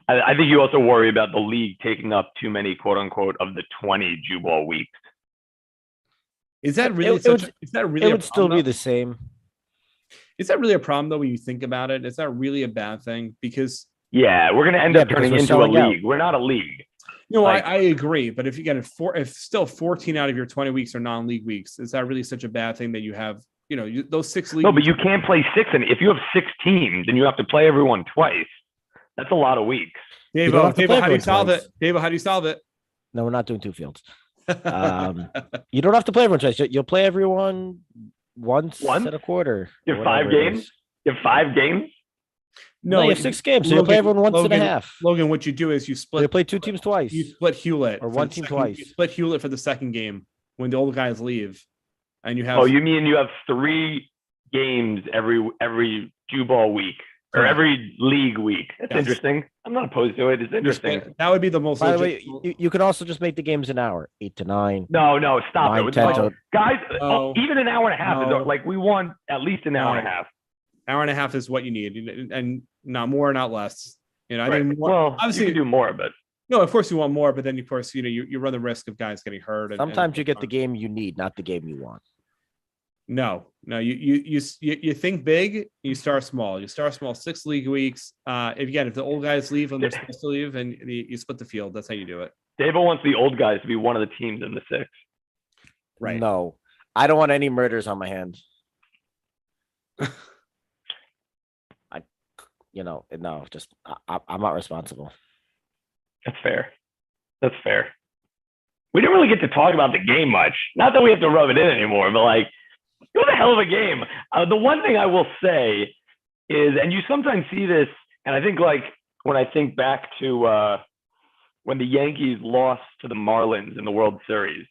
think you also worry about the league taking up too many quote unquote of the 20 Jewball weeks. Is that really it would still be the same? Is that really a problem though when you think about it? Is that really a bad thing? Because we're going to end up turning into a league. We're not a league. I agree. But if you get if still 14 out of your 20 weeks are non-league weeks, is that really such a bad thing that you have? Those 6 leagues. No, but you can't play 6, and if you have 6 teams, then you have to play everyone twice. That's a lot of weeks. Dave, how do you solve it? Dave, how do you solve it? No, we're not doing 2 fields. You don't have to play everyone twice. You'll play everyone once at a quarter. You have 5 games. You have 5 games. No, you have 6 games. So you play everyone once and a half. Logan, what you do is you play 2 teams twice. You split Hewlett or 1 team twice. You split Hewlett for the second game when the old guys leave, and you have. Oh, you mean you have 3 games every Jewball week or every league week? That's interesting. I'm not opposed to it. It's interesting. That would be the most. By the way, you could also just make the games an hour, 8 to 9. No, stop 9, it. 10 to... Guys, even an hour and a half is like we want at least an hour and a half. Hour and a half is what you need, and not more, not less. I right. think obviously you can do more, but no, of course you want more, but then of course you run the risk of guys getting hurt. Sometimes you get the game you need, not the game you want. No, you think big, you start small. You start small, 6 league weeks. If the old guys leave when they're supposed to leave, and you split the field, that's how you do it. David wants the old guys to be one of the teams in the 6. Right. No, I don't want any murders on my hands. I'm not responsible. That's fair. We didn't really get to talk about the game much. Not that we have to rub it in anymore, but like, it was a hell of a game. The one thing I will say is, and you sometimes see this, and I think like when I think back to when the Yankees lost to the Marlins in the World Series,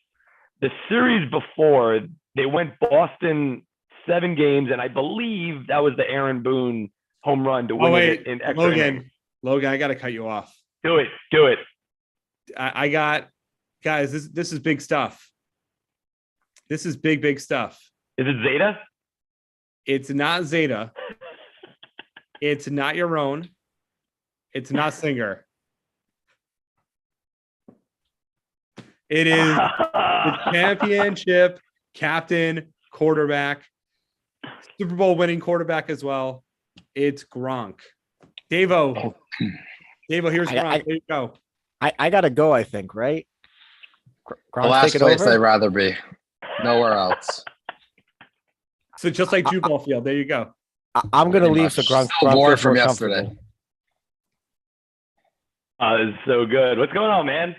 the series before they went Boston 7 games, and I believe that was the Aaron Boone home run to win it in extra innings. Logan, I got to cut you off. Do it. I got guys. This is big stuff. This is big stuff. Is it Zeta? It's not Zeta. It's not your own. It's not Singer. It is the championship captain, quarterback, Super Bowl winning quarterback as well. It's Gronk. Davo, here's Gronk. There you go. I gotta go, I think, right? The Gronk's last taking place over? I'd rather be. Nowhere else. So just like Jewball Field, there you go. I'm gonna Pretty leave so much. Gronk Still bored feels from more yesterday. comfortable. It's so good. What's going on, man?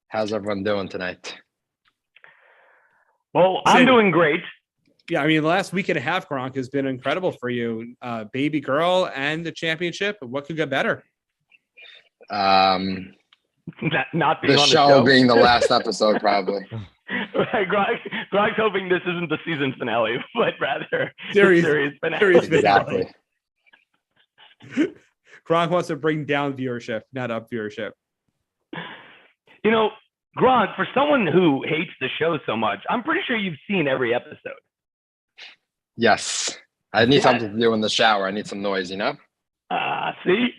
How's everyone doing tonight? Well, I'm doing great. Yeah, I mean, the last week and a half, Gronk has been incredible for you. Baby girl and the championship. What could get better? Not being The on show being the last episode, probably. Right, Gronk's hoping this isn't the season finale, but rather Series finale. series Exactly. Gronk wants to bring down viewership, not up viewership. You know, Gronk, for someone who hates the show so much, I'm pretty sure you've seen every episode. Yes. I need something to do in the shower. I need some noise, you know? See?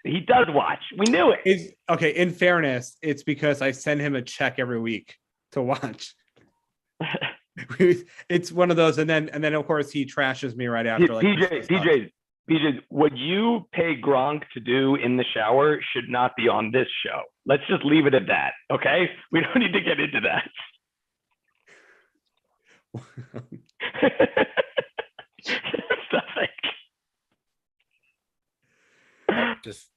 He does watch. We knew it. Okay, in fairness, it's because I send him a check every week to watch. It's one of those, and then of course he trashes me right after. Like PJ, what you pay Gronk to do in the shower should not be on this show. Let's just leave it at that, okay? We don't need to get into that. Just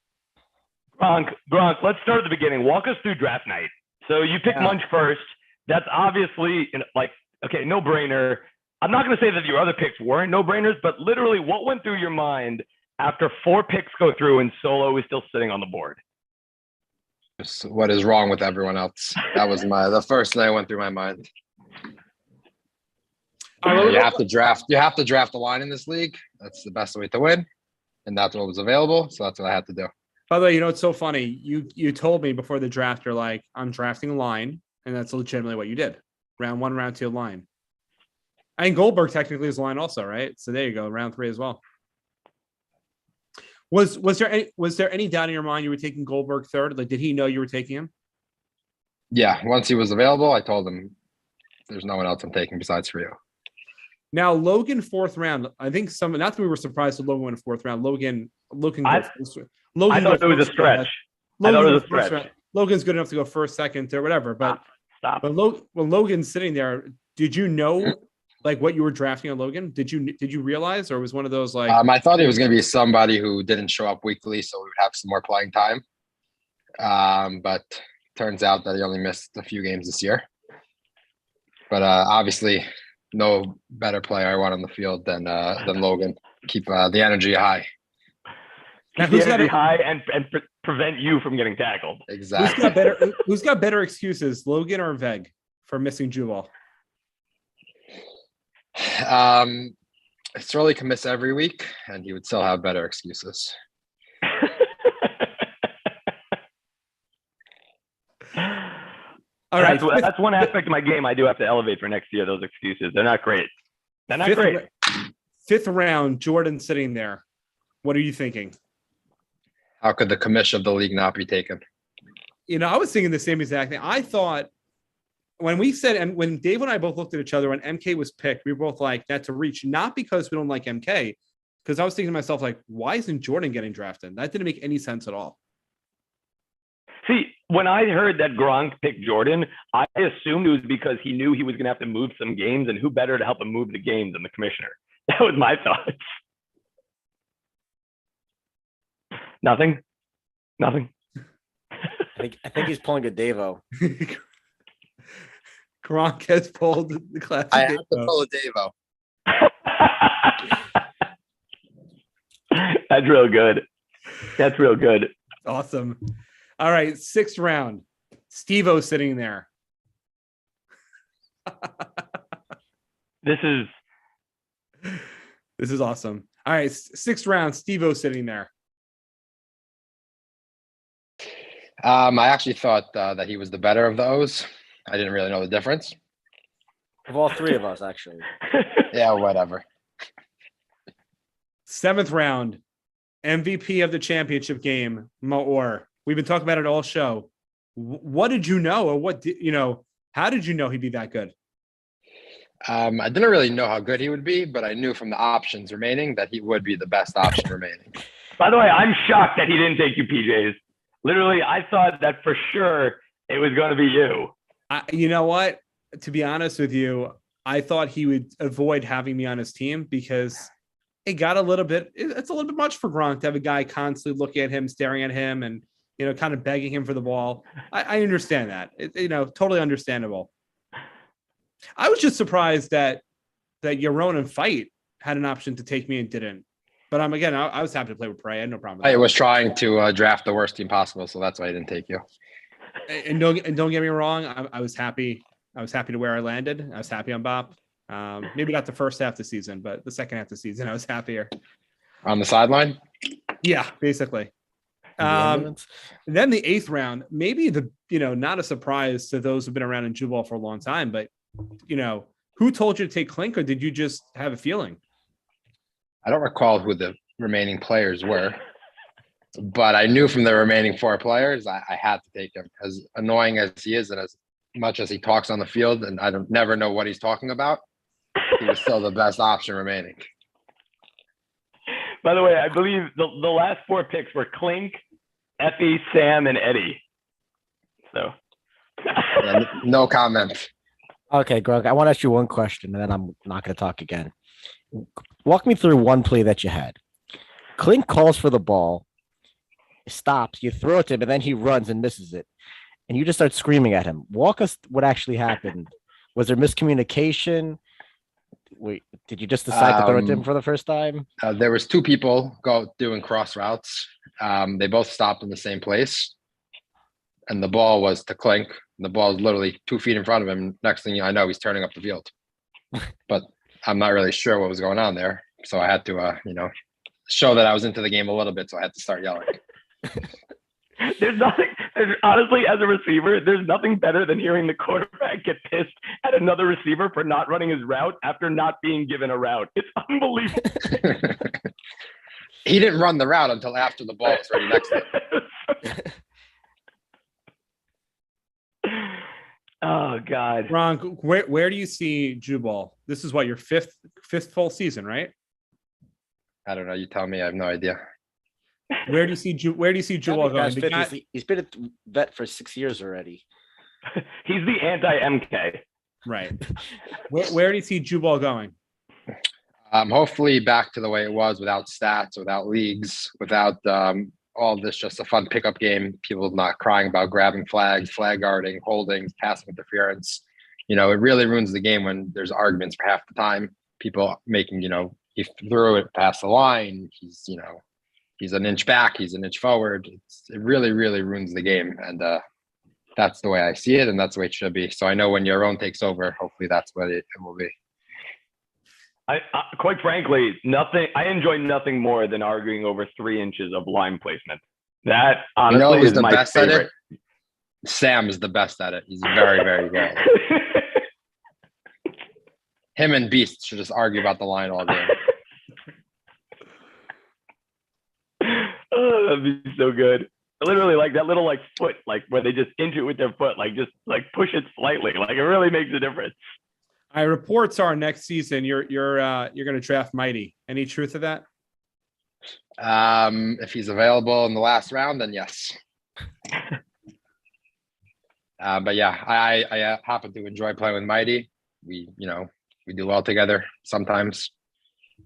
Gronk, let's start at the beginning. Walk us through draft night. So you pick Munch first. That's obviously okay, no brainer. I'm not going to say that your other picks weren't no brainers, but literally what went through your mind after 4 picks go through and Solo is still sitting on the board? What is wrong with everyone else? That was the first thing that went through my mind. You have to draft a line in this league. That's the best way to win. And that's what was available. So that's what I had to do. By the way, it's so funny. You told me before the draft, you're like, I'm drafting a line, and that's legitimately what you did. Round 1, round 2 line. And Goldberg technically is a line also, right? So there you go, round 3 as well. Was there any doubt in your mind you were taking Goldberg third? Like, did he know you were taking him? Yeah, once he was available, I told him there's no one else I'm taking besides Rio. Now, Logan 4th round. I think not that we were surprised that Logan went 4th round. Logan. I thought it was a stretch. Logan's good enough to go first, second, third, whatever. But Stop. When Logan's sitting there, did you know like what you were drafting on Logan? Did you realize, or was one of those like? I thought it was going to be somebody who didn't show up weekly, so we would have some more playing time. But turns out that he only missed a few games this year. But obviously, no better player I want on the field than Logan. Keep the energy high. Keep the energy high and prevent you from getting tackled. Exactly. Who's got better excuses, Logan or Veg, for missing Jewball? Sterling can miss every week, and he would still have better excuses. All right, that's one aspect of my game I do have to elevate for next year. Those excuses, they're not great. They're not great. 5th round, Jordan sitting there. What are you thinking? How could the commission of the league not be taken? I was thinking the same exact thing. I thought when we said, and when Dave and I both looked at each other when MK was picked, we were both like, that's a reach, not because we don't like MK, because I was thinking to myself, like, why isn't Jordan getting drafted? That didn't make any sense at all. See, when I heard that Gronk picked Jordan, I assumed it was because he knew he was going to have to move some games, and who better to help him move the games than the commissioner? That was my thoughts. Nothing. I think he's pulling a Davo. Gronk has pulled the classic. I have to pull a Davo. That's real good. That's real good. Awesome. All right, 6th round. Steve-O sitting there. This is awesome. All right, 6th round. Steve-O sitting there. I actually thought that he was the better of those. I didn't really know the difference. Of all three of us, actually. Yeah, whatever. 7th round, MVP of the championship game, Maor. We've been talking about it all show. What did you know, or how did you know he'd be that good? I didn't really know how good he would be, but I knew from the options remaining that he would be the best option remaining. By the way, I'm shocked that he didn't take you, PJs. Literally, I thought that for sure it was going to be you. You know what? To be honest with you, I thought he would avoid having me on his team because it's a little bit much for Gronk to have a guy constantly looking at him, staring at him, and, kind of begging him for the ball. I understand that. Totally understandable. I was just surprised that Yaron and Fight had an option to take me and didn't. But I was happy to play with Prey. I had no problem with that. I was trying to draft the worst team possible, so that's why I didn't take you. And don't get me wrong, I was happy. I was happy to where I landed. I was happy on Bop. Maybe not the first half of the season, but the second half of the season, I was happier. On the sideline? Yeah, basically. Then the 8th round, maybe not a surprise to those who've been around in Jewball for a long time, but who told you to take Klink, or did you just have a feeling? I don't recall who the remaining players were, but I knew from the remaining 4 players, I had to take him. As annoying as he is and as much as he talks on the field, and I never know what he's talking about, he was still the best option remaining. By the way, I believe the last 4 picks were Klink, Effie, Sam, and Eddie. So. Yeah, no comment. Okay, Greg, I want to ask you one question, and then I'm not going to talk again. Walk me through one play that you had. Klink calls for the ball, stops, you throw it to him, and then he runs and misses it. And you just start screaming at him. Walk us what actually happened. Was there miscommunication? Wait, did you just decide to throw it to him for the first time? There was 2 people doing cross routes. They both stopped in the same place. And the ball was to Klink. The ball is literally 2 feet in front of him. Next thing I know, he's turning up the field. But I'm not really sure what was going on there. So I had to, show that I was into the game a little bit. So I had to start yelling. Honestly, as a receiver, there's nothing better than hearing the quarterback get pissed at another receiver for not running his route after not being given a route. It's unbelievable. He didn't run the route until after the ball was already next to him. Oh God, Ron, where do you see Jewball? This is what, your fifth full season, right? I don't know. You tell me. I have no idea. Where do you see Jewball going? He's been a vet for 6 years already. He's the anti-MK. Right. Where do you see Jewball going? Hopefully back to the way it was, without stats, without leagues, without all this, just a fun pickup game. People not crying about grabbing flags, flag guarding, holdings, passing interference. It really ruins the game when there's arguments for half the time. People making, he threw it past the line. He's an inch back. He's an inch forward. It really, really ruins the game. And that's the way I see it. And that's the way it should be. So I know when your own takes over, hopefully that's what it will be. I quite frankly, I enjoy nothing more than arguing over 3 inches of line placement. That honestly who's is the my best favorite. at it? Sam is the best at it. He's very, very good. Him and Beast should just argue about the line all day. Oh, that'd be so good. Literally, like that little foot, where they just inch it with their foot, just push it slightly. It really makes a difference. Reports are next season you're going to draft Mighty. Any truth to that? If he's available in the last round, then yes. But yeah, I happen to enjoy playing with Mighty. We do well together sometimes,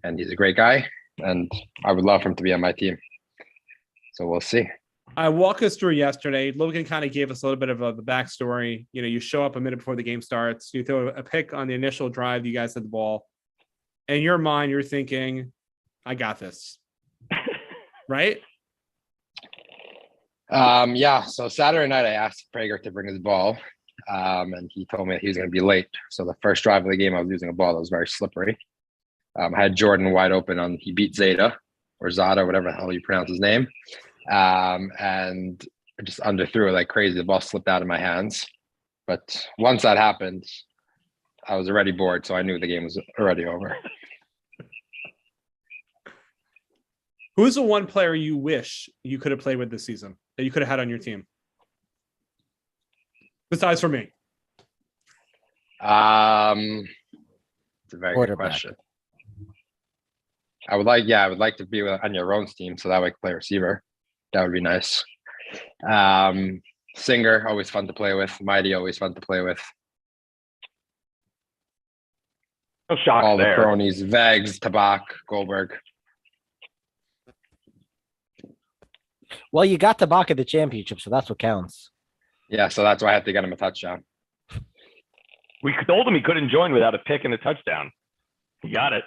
and he's a great guy, and I would love for him to be on my team. So we'll see. I walk us through yesterday. Logan kind of gave us a little bit of the backstory. You show up a minute before the game starts. You throw a pick on the initial drive. You guys had the ball. In your mind, you're thinking, I got this. Right? Yeah. So Saturday night, I asked Prager to bring his ball, and he told me that he was going to be late. So the first drive of the game, I was using a ball that was very slippery. I had Jordan wide open he beat Zeta or Zada, whatever the hell you pronounce his name. And I just underthrew it like crazy. The ball slipped out of my hands. But once that happened, I was already bored, so I knew the game was already over. Who's the one player you wish you could have played with this season that you could have had on your team? Besides for me. It's a very good question. I would like to be on your own team, so that way I could play receiver. That would be nice. Singer, always fun to play with. Mighty, always fun to play with. No shock All there. the cronies, Vegs, Tabak, Goldberg. Well, you got Tabak at the championship, so that's what counts. Yeah, so that's why I had to get him a touchdown. We told him he couldn't join without a pick and a touchdown. He got it.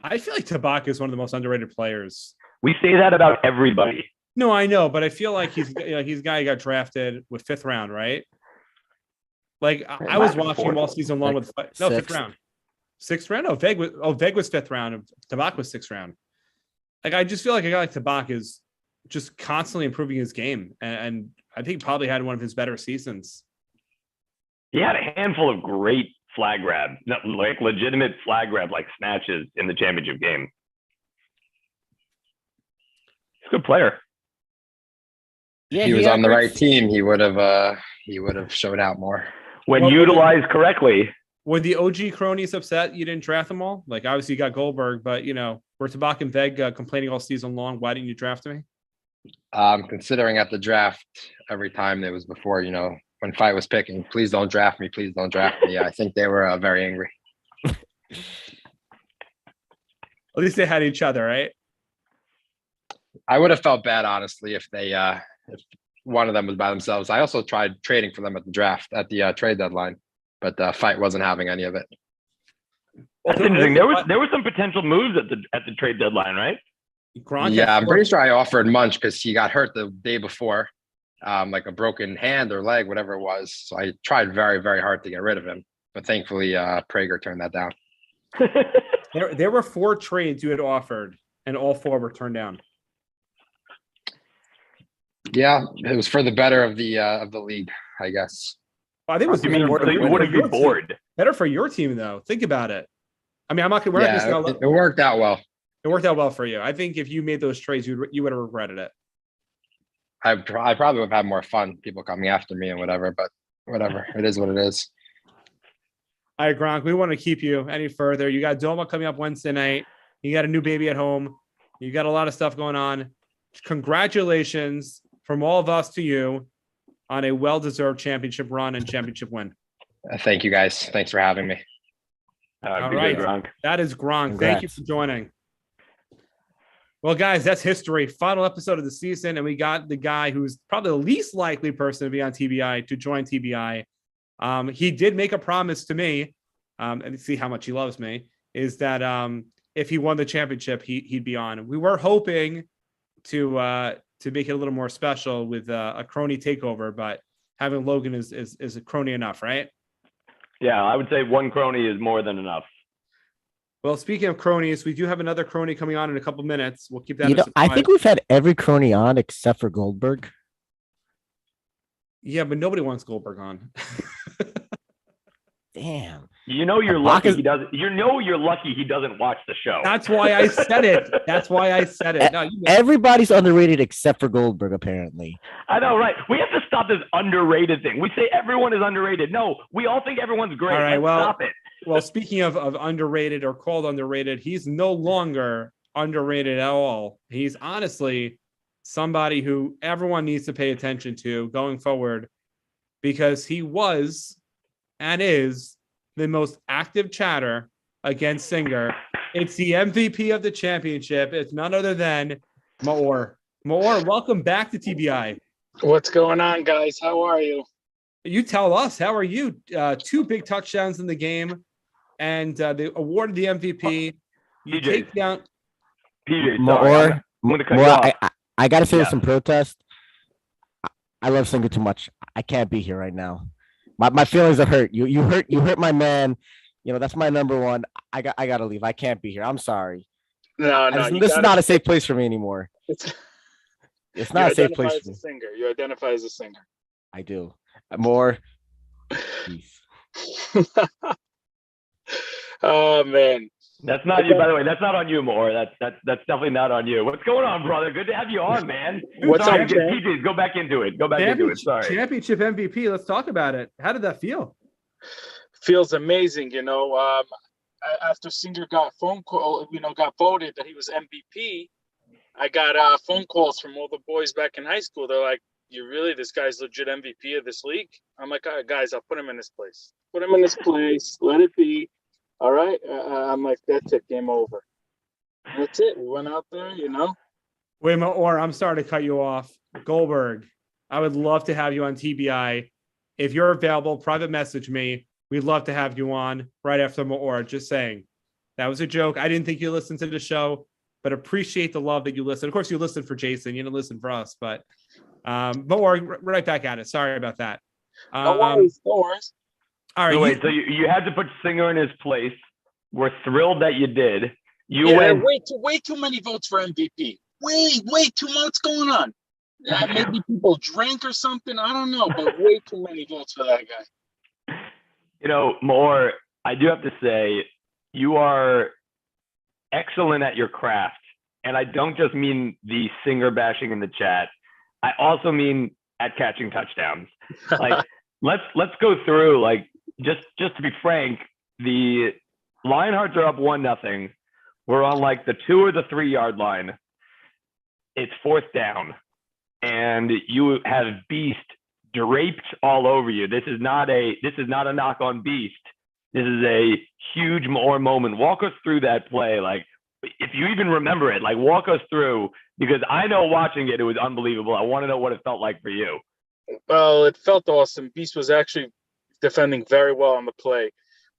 I feel like Tabak is one of the most underrated players. We say that about everybody. No, I know, but I feel like he's a guy who got drafted with 5th round, right? Like I was watching him all season long with no 5th round, 6th round. No, Veg was 5th round. Tabak was 6th round. Like I just feel like a guy like Tabak is just constantly improving his game, and I think probably had one of his better seasons. He had a handful of great flag grab, like legitimate flag grab, like snatches in the championship game. He's a good player. Yeah, if he was on the right team, he would have showed out more. When utilized correctly. Were the OG cronies upset you didn't draft them all? Like obviously you got Goldberg, but were Tabak and Veg complaining all season long? Why didn't you draft me? Considering at the draft every time it was before, when Fight was picking, please don't draft me, please don't draft me. Yeah, I think they were very angry. At least they had each other, right? I would have felt bad, honestly, if if one of them was by themselves. I also tried trading for them at the trade deadline, but Fight wasn't having any of it. That's interesting. There were some potential moves at the trade deadline, right? Yeah, I'm pretty sure I offered Munch because he got hurt the day before, like a broken hand or leg, whatever it was. So I tried very, very hard to get rid of him, but thankfully Prager turned that down. There were 4 trades you had offered, and all 4 were turned down. Yeah, it was for the better of the league, I guess. Well, I think it was you wouldn't be bored. Better for your team, though. Think about it. I mean, I'm not going to. It worked out well. It worked out well for you. I think if you made those trades, you would have regretted it. I probably would have had more fun, people coming after me and whatever, but whatever. It is what it is. All right, Gronk, we want to keep you any further. You got Doma coming up Wednesday night. You got a new baby at home. You got a lot of stuff going on. Congratulations from all of us to you on a well-deserved championship run and championship win. Thank you, guys. Thanks for having me. All right, Gronk. That is Gronk. Congrats. Thank you for joining. Well, guys, that's history. Final episode of the season, and we got the guy who's probably the least likely person to be on TBI to join TBI. He did make a promise to me, and see how much he loves me, is that if he won the championship, he'd be on. We were hoping to make it a little more special with a crony takeover, but having Logan is a crony enough, right? Yeah, I would say one crony is more than enough. Well, speaking of cronies, we do have another crony coming on in a couple minutes. We'll keep that. I think we've had every crony on except for Goldberg. Yeah, but nobody wants Goldberg on. Damn. You're lucky he doesn't. You're lucky he doesn't watch the show. That's why I said it. No, everybody's underrated except for Goldberg, apparently. I know, right? We have to stop this underrated thing. We say everyone is underrated. No, we all think everyone's great. All right, stop it. Well, speaking of underrated or called underrated, he's no longer underrated at all. He's honestly somebody who everyone needs to pay attention to going forward because he was and is the most active chatter against Singer. It's the MVP of the championship. It's none other than Maor. Maor, welcome back to TBI. What's going on, guys? How are you? You tell us. How are you? 2 big touchdowns in the game, and they awarded the MVP. You take down PJ. Maor. I'm going to cut you off. I got to say some protest. I love Singer too much. I can't be here right now. My feelings are hurt. You hurt my man. That's my number one. I gotta leave. I can't be here. I'm sorry. No. This is not a safe place for me anymore. It's not a safe identify place as for a me. singer. You identify as a singer. I do. More. Peace. Oh man. That's not you, by the way. That's not on you, Moore. That's definitely not on you. What's going on, brother? Good to have you on, man. What's Sorry, up, champ? PJs, go back into it. Go back into it. Sorry. Championship MVP. Let's talk about it. How did that feel? Feels amazing, after Singer got got voted that he was MVP, I got phone calls from all the boys back in high school. They're like, "You really, this guy's legit MVP of this league?" I'm like, "All right, guys, I'll put him in his place. Put him in his place. Let it be. All right." I'm like, "That's it. Game over." And that's it. We went out there, Wait a minute, or I'm sorry to cut you off. Goldberg, I would love to have you on TBI. If you're available, private message me. We'd love to have you on right after Maor. Just saying. That was a joke. I didn't think you listened to the show, but appreciate the love that you listen. Of course, you listened for Jason. You didn't listen for us, but Maor, right back at it. Sorry about that. No worries. No worries. All right. So wait, so you had to put Singer in his place. We're thrilled that you did. You Yeah, went. way too many votes for MVP. Way too much. What's going on? Maybe people drank or something. I don't know, but way too many votes for that guy. More, I do have to say, you are excellent at your craft. And I don't just mean the Singer bashing in the chat. I also mean at catching touchdowns. Like, let's go through, like, just to be frank, the Lionhearts are up 1-0. We're on like the 2 or the 3 yard line. It's 4th down. And you have Beast draped all over you. This is not a knock on Beast. This is a huge more moment. Walk us through that play. Like, if you even remember it, like, walk us through, because I know watching it, it was unbelievable. I want to know what it felt like for you. Well, it felt awesome. Beast was actually defending very well on the play.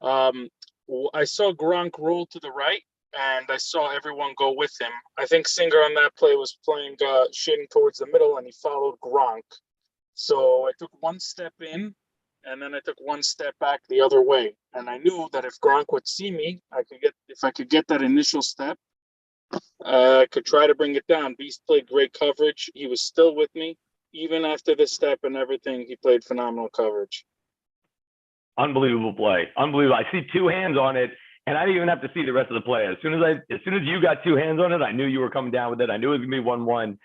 I saw Gronk roll to the right, and I saw everyone go with him. I think Singer on that play was playing shading towards the middle, and he followed Gronk. So I took one step in, and then I took one step back the other way. And I knew that if Gronk would see me, if I could get that initial step, I could try to bring it down. Beast played great coverage. He was still with me. Even after the step and everything, he played phenomenal coverage. Unbelievable play. Unbelievable. I see 2 hands on it, and I didn't even have to see the rest of the play. As soon as you got 2 hands on it, I knew you were coming down with it. I knew it was going to be 1-1.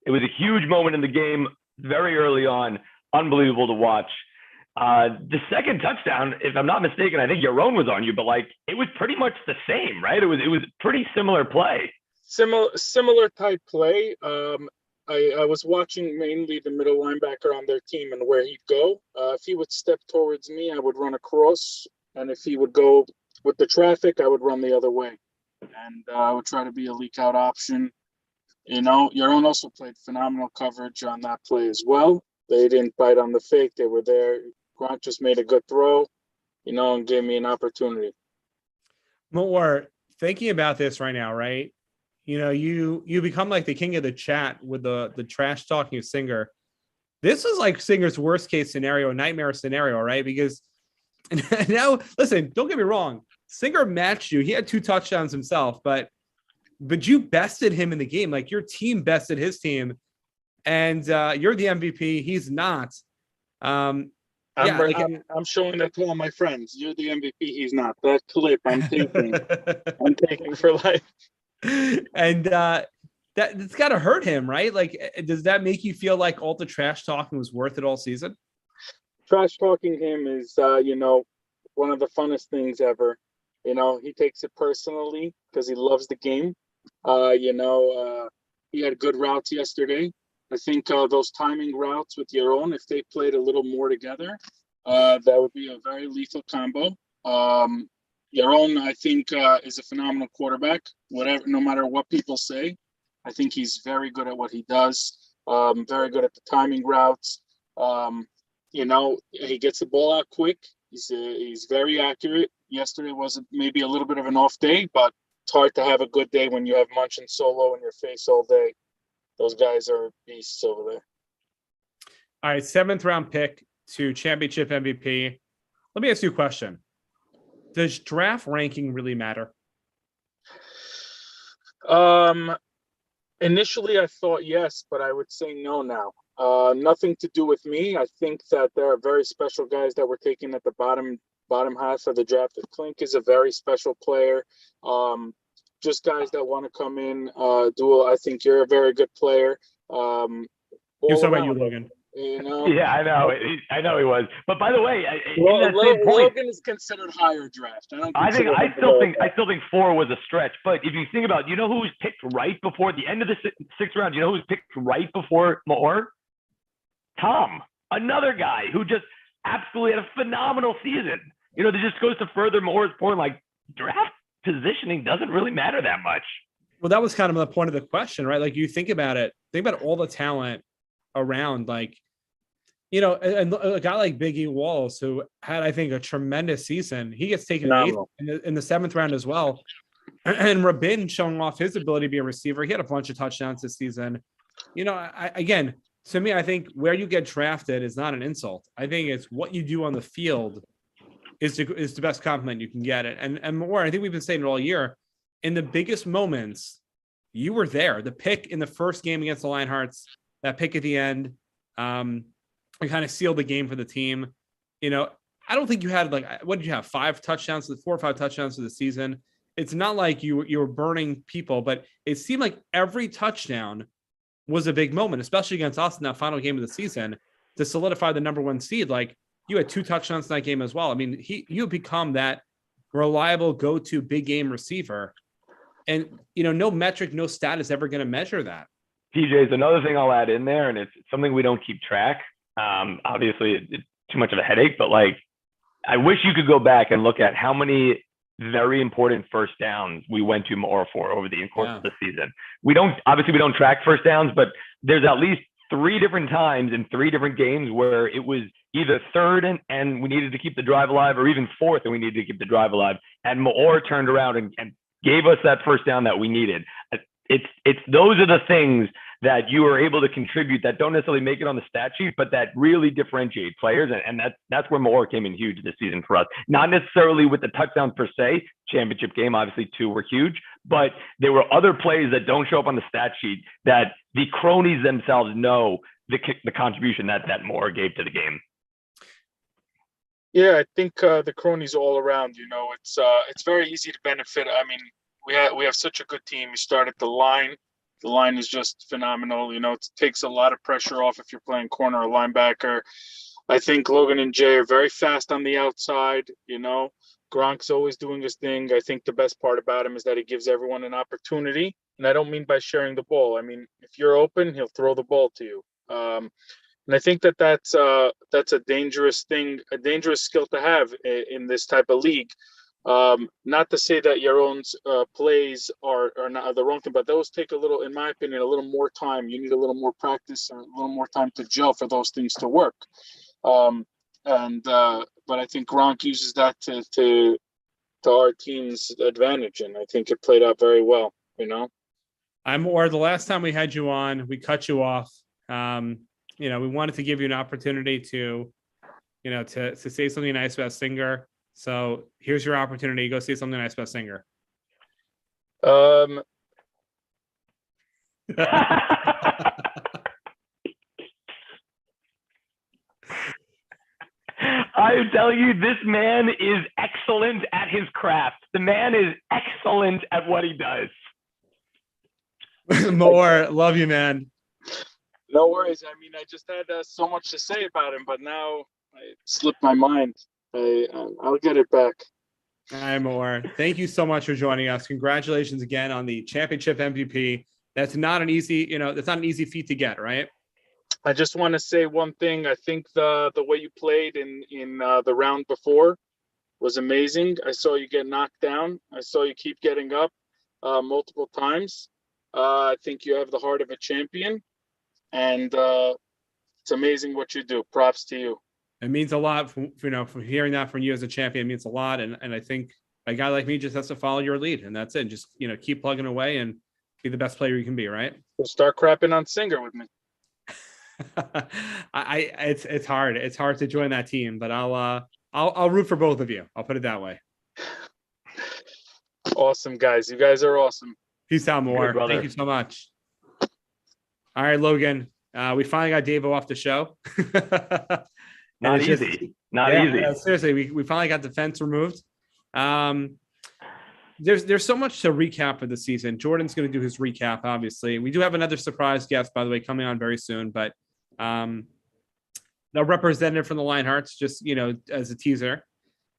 It was a huge moment in the game very early on. Unbelievable to watch. The second touchdown, if I'm not mistaken, I think Yaron was on you, but like, it was pretty much the same, right? It was pretty similar play. Similar type play. I was watching mainly the middle linebacker on their team and where he'd go. If he would step towards me, I would run across. And if he would go with the traffic, I would run the other way. And I would try to be a leak out option. Yaron also played phenomenal coverage on that play as well. They didn't bite on the fake. They were there. Gronk just made a good throw, and gave me an opportunity. More thinking about this right now, right? You become like the king of the chat with the trash talking of Singer. This is like Singer's worst case scenario, nightmare scenario, right? Because now, listen, don't get me wrong. Singer matched you. He had 2 touchdowns himself, but you bested him in the game. Like, your team bested his team, and you're the MVP. He's not. I'm showing that to all my friends. You're the MVP. He's not. That clip I'm taking. I'm taking for life. And that's got to hurt him, right? Like, does that make you feel like all the trash talking was worth it all season? Trash talking him is, one of the funnest things ever. He takes it personally because he loves the game. He had good routes yesterday. I think those timing routes with Yaron, if they played a little more together, that would be a very lethal combo. Yaron, I think, is a phenomenal quarterback. No matter what people say, I think he's very good at what he does. Very good at the timing routes. He gets the ball out quick. He's very accurate. Yesterday was maybe a little bit of an off day, but it's hard to have a good day when you have Munch and Solo in your face all day. Those guys are beasts over there. All right, 7th round pick to championship MVP. Let me ask you a question. Does draft ranking really matter? Initially, I thought yes, but I would say no now. Nothing to do with me. I think that there are very special guys that were taken at the bottom half of the draft. Klink is a very special player. Just guys that want to come in. I think you're a very good player. He was All talking about you, around, Logan. you know. Yeah, I know. I know he was. But by the way, in that same point, Logan is considered higher draft. I still think 4 was a stretch. But if you think about, you know who was picked right before the end of the sixth round? You know who was picked right before Moore? Tom, another guy who just absolutely had a phenomenal season. You know, that just goes to further Moore's point, like draft positioning doesn't really matter that much. Well, that was kind of the point of the question, right? Like you think about all the talent around, like, you know, and a guy like Biggie Walls, who had, I think, a tremendous season, he gets taken in the 7th round as well. And Rabin showing off his ability to be a receiver. He had a bunch of touchdowns this season. You know, again, to me, I think where you get drafted is not an insult. I think it's what you do on the field is the best compliment you can get. And more, I think we've been saying it all year. In the biggest moments, you were there. The pick in the first game against the Lionhearts, that pick at the end, it kind of sealed the game for the team. You know, I don't think you had, like, what did you have? 4 or 5 touchdowns for the season. It's not like you were burning people, but it seemed like every touchdown was a big moment, especially against us in that final game of the season to solidify the number 1 seed. Like, you had 2 touchdowns in that game as well. I mean, you become that reliable go-to big game receiver. And, you know, no metric, no stat is ever going to measure that. TJ, is another thing I'll add in there, and it's something we don't keep track. Obviously, it's too much of a headache, but like, I wish you could go back and look at how many very important first downs we went to Moore for over the course of the season. We don't track first downs, but there's at least 3 different times in 3 different games where it was either 3rd and we needed to keep the drive alive, or even 4th and we needed to keep the drive alive. And Moore turned around and gave us that first down that we needed. It's those are the things that you are able to contribute that don't necessarily make it on the stat sheet, but that really differentiate players. And that's where Moore came in huge this season for us. Not necessarily with the touchdowns per se. Championship game, obviously 2 were huge, but there were other plays that don't show up on the stat sheet that the cronies themselves know the contribution that Moore gave to the game. Yeah, I think the cronies all around. You know, it's very easy to benefit. I mean, we have such a good team. We start at the line. The line is just phenomenal. You know, it takes a lot of pressure off if you're playing corner or linebacker. I think Logan and Jay are very fast on the outside. You know, Gronk's always doing his thing. I think the best part about him is that he gives everyone an opportunity. And I don't mean by sharing the ball. I mean, if you're open, he'll throw the ball to you. And I think that's a dangerous thing, a dangerous skill to have in this type of league. Not to say that your own plays are not the wrong thing, but those take a little, in my opinion, a little more time. You need a little more practice or a little more time to gel for those things to work. But I think Gronk uses that to our team's advantage, and I think it played out very well. You know, the last time we had you on, we cut you off. You know, we wanted to give you an opportunity to, you know, to say something nice about Singer. So here's your opportunity. Go say something nice about Singer. I tell you, this man is excellent at his craft. The man is excellent at what he does. More, love you, man. No worries. I mean, I just had so much to say about him, but now it slipped my mind. I'll get it back. Hi, More. Thank you so much for joining us. Congratulations again on the championship MVP. That's not an easy feat to get, right? I just want to say one thing. I think the way you played in the round before was amazing. I saw you get knocked down. I saw you keep getting up multiple times. I think you have the heart of a champion, and it's amazing what you do. Props to you. It means a lot, from hearing that from you as a champion. It means a lot, and I think a guy like me just has to follow your lead, and that's it. Just keep plugging away and be the best player you can be. Right? We'll start crapping on Singer with me. It's hard. It's hard to join that team, but I'll root for both of you. I'll put it that way. Awesome, guys. You guys are awesome. Peace out, More. Hey, thank you so much. All right, Logan. We finally got Davo off the show. Not easy. Not easy. Seriously, we finally got the fence removed. There's so much to recap of the season. Jordan's going to do his recap, obviously. We do have another surprise guest, by the way, coming on very soon, but a representative from the Lionhearts, just, as a teaser.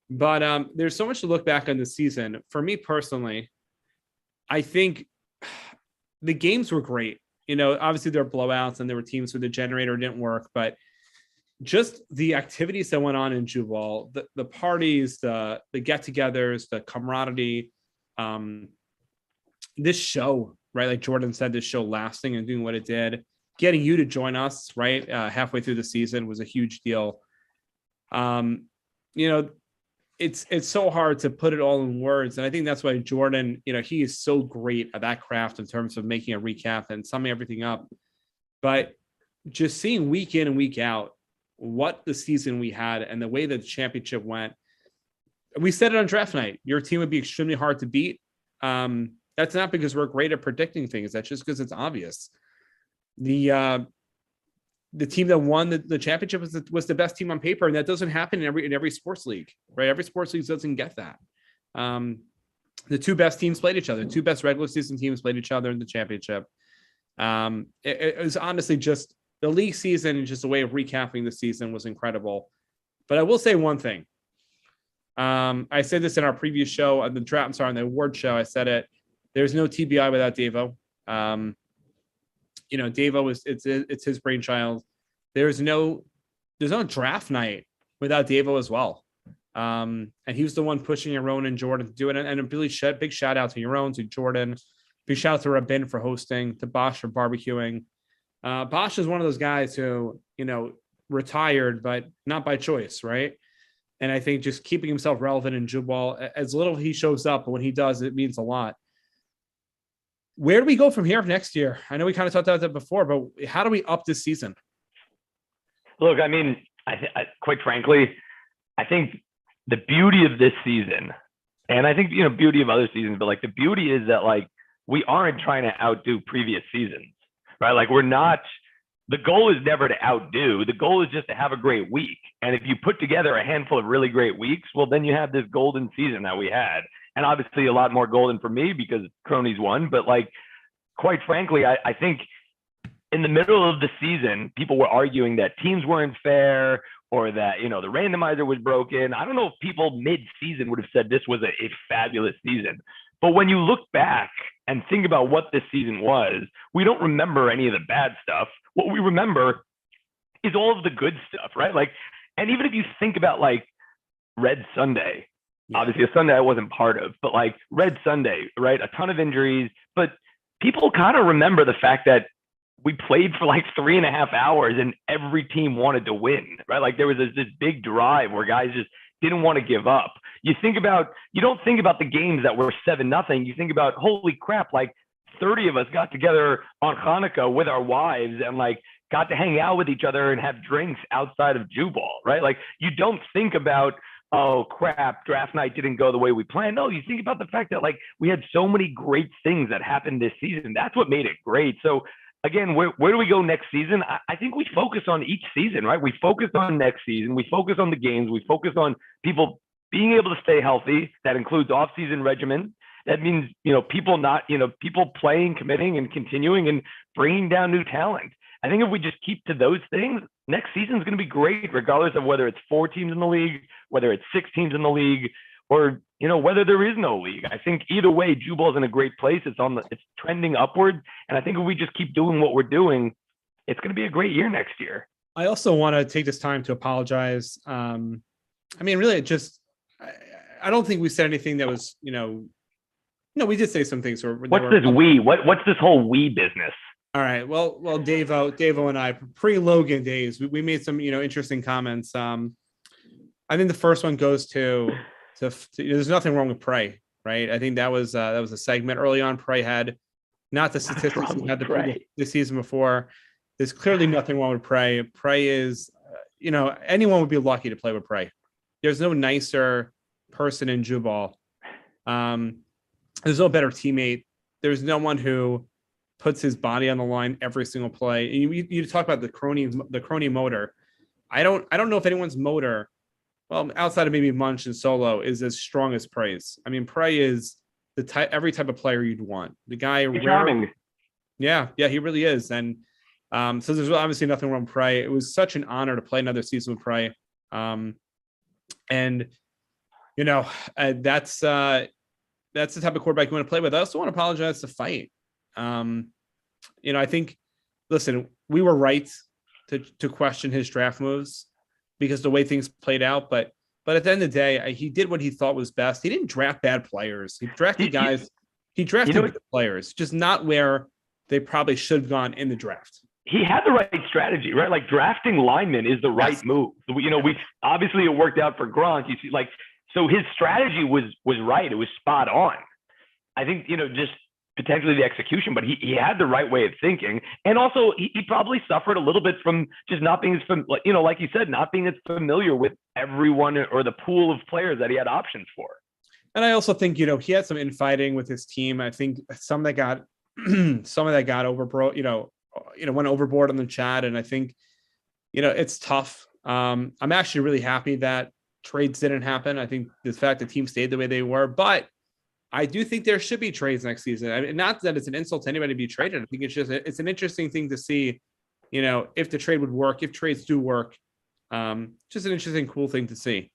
But there's so much to look back on the season. For me personally, I think the games were great. Obviously there were blowouts and there were teams where the generator didn't work, but just the activities that went on in Jewball, the parties, the get-togethers, the camaraderie, this show, right? Like Jordan said, this show lasting and doing what it did, getting you to join us, right? Halfway through the season was a huge deal. It's so hard to put it all in words. And I think that's why Jordan, he is so great at that craft in terms of making a recap and summing everything up. But just seeing week in and week out what the season we had and the way that the championship went. We said it on draft night, your team would be extremely hard to beat. That's not because we're great at predicting things. That's just because it's obvious. The team that won the championship was the best team on paper, and that doesn't happen in every sports league, right? Every sports league doesn't get that. The two best teams played each other. Two best regular season teams played each other in the championship. It was honestly just the league season and just a way of recapping the season was incredible. But I will say one thing. I said this in our previous show on the award show. I said it. There's no TBI without Davo. Davo it's his brainchild. There's no draft night without Davo as well. And he was the one pushing Yaron and Jordan to do it. And a big shout out to Yaron, to Jordan. Big shout out to Rabin for hosting, to Bosch for barbecuing. Bosch is one of those guys who, retired, but not by choice, right? And I think just keeping himself relevant in Jewball, as little he shows up, but when he does, it means a lot. Where do we go from here next year? I know we kind of talked about that before, but how do we up this season? Look, I mean, quite frankly, I think the beauty of this season, and I think, beauty of other seasons, but like the beauty is that like we aren't trying to outdo previous seasons, right? Like the goal is never to outdo. The goal is just to have a great week. And if you put together a handful of really great weeks, well, then you have this golden season that we had. And obviously a lot more golden for me because Cronies won. But like, quite frankly, I think in the middle of the season, people were arguing that teams weren't fair or that, the randomizer was broken. I don't know if people mid-season would have said this was a fabulous season. But when you look back and think about what this season was, we don't remember any of the bad stuff. What we remember is all of the good stuff, right? Like, and even if you think about like Red Sunday, obviously a Sunday I wasn't part of, but like Red Sunday, right? A ton of injuries, but people kind of remember the fact that we played for like 3.5 hours and every team wanted to win, right? Like there was this big drive where guys just didn't want to give up. You don't think about the games that were 7-0. You think about, holy crap, like 30 of us got together on Hanukkah with our wives and like got to hang out with each other and have drinks outside of Jewball, right? Like you don't think about, oh crap, draft night didn't go the way we planned. No, you think about the fact that like we had so many great things that happened this season. That's what made it great. So again, where do we go next season? I think we focus on each season, right? We focus on next season. We focus on the games. We focus on people being able to stay healthy. That includes off-season regimen. That means, people playing, committing, and continuing and bringing down new talent. I think if we just keep to those things, next season is going to be great, regardless of whether it's 4 teams in the league, whether it's 6 teams in the league, or, whether there is no league. I think either way, Jewball's in a great place. It's trending upward. And I think if we just keep doing what we're doing, it's going to be a great year next year. I also want to take this time to apologize. I don't think we said anything that was, we did say some things. What's this whole we business? All right. Well, Davo and I, pre-Logan days, we made some, interesting comments. I think the first one goes to there's nothing wrong with Prey, right? I think that was a segment early on. Prey had not the statistics he had the season before. There's clearly nothing wrong with Prey. Prey is, anyone would be lucky to play with Prey. There's no nicer person in Jewball. There's no better teammate. There's no one who puts his body on the line every single play. And you talk about the crony motor. I don't know if anyone's motor, well, outside of maybe Munch and Solo, is as strong as Prey's. I mean, Prey is every type of player you'd want. The guy, charming. Yeah, he really is. And so there's obviously nothing wrong with Prey. It was such an honor to play another season with Prey. And that's the type of quarterback you want to play with. I also want to apologize to Fight. I think, listen, we were right to question his draft moves because the way things played out. But at the end of the day, he did what he thought was best. He didn't draft bad players. He drafted guys. He drafted good players, just not where they probably should have gone in the draft. He had the right strategy, right? Like drafting linemen is the right move. We obviously it worked out for Gronk. You see, so his strategy was right. It was spot on. I think, just potentially the execution, but he had the right way of thinking. And also he probably suffered a little bit from just not being as like you said, not being as familiar with everyone or the pool of players that he had options for. And I also think, he had some infighting with his team. I think some that got overbroad, went overboard on the chat. And I think, it's tough. I'm actually really happy that trades didn't happen. I think the fact the team stayed the way they were, but I do think there should be trades next season. I mean, not that it's an insult to anybody to be traded. I think it's an interesting thing to see, if the trade would work, if trades do work. Just an interesting, cool thing to see.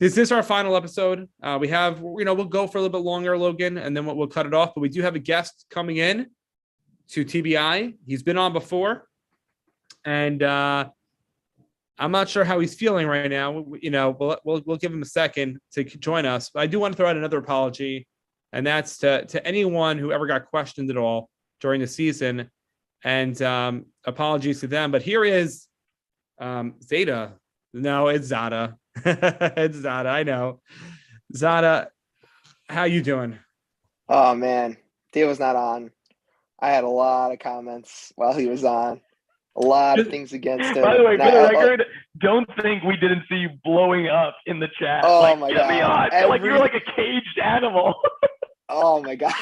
This is our final episode. We have, we'll go for a little bit longer, Logan, and then we'll cut it off. But we do have a guest coming in to TBI. He's been on before, and I'm not sure how he's feeling right now. We'll give him a second to join us. But I do want to throw out another apology, and that's to anyone who ever got questioned at all during the season, and apologies to them. But here is Zeta. No, it's Zada. It's Zada. I know. Zada, how you doing? Oh man, Dave was not on. I had a lot of comments while he was on. A lot of things against him. By the way, for the record, don't think we didn't see you blowing up in the chat. Oh my god! Like you were like a caged animal. Oh my god!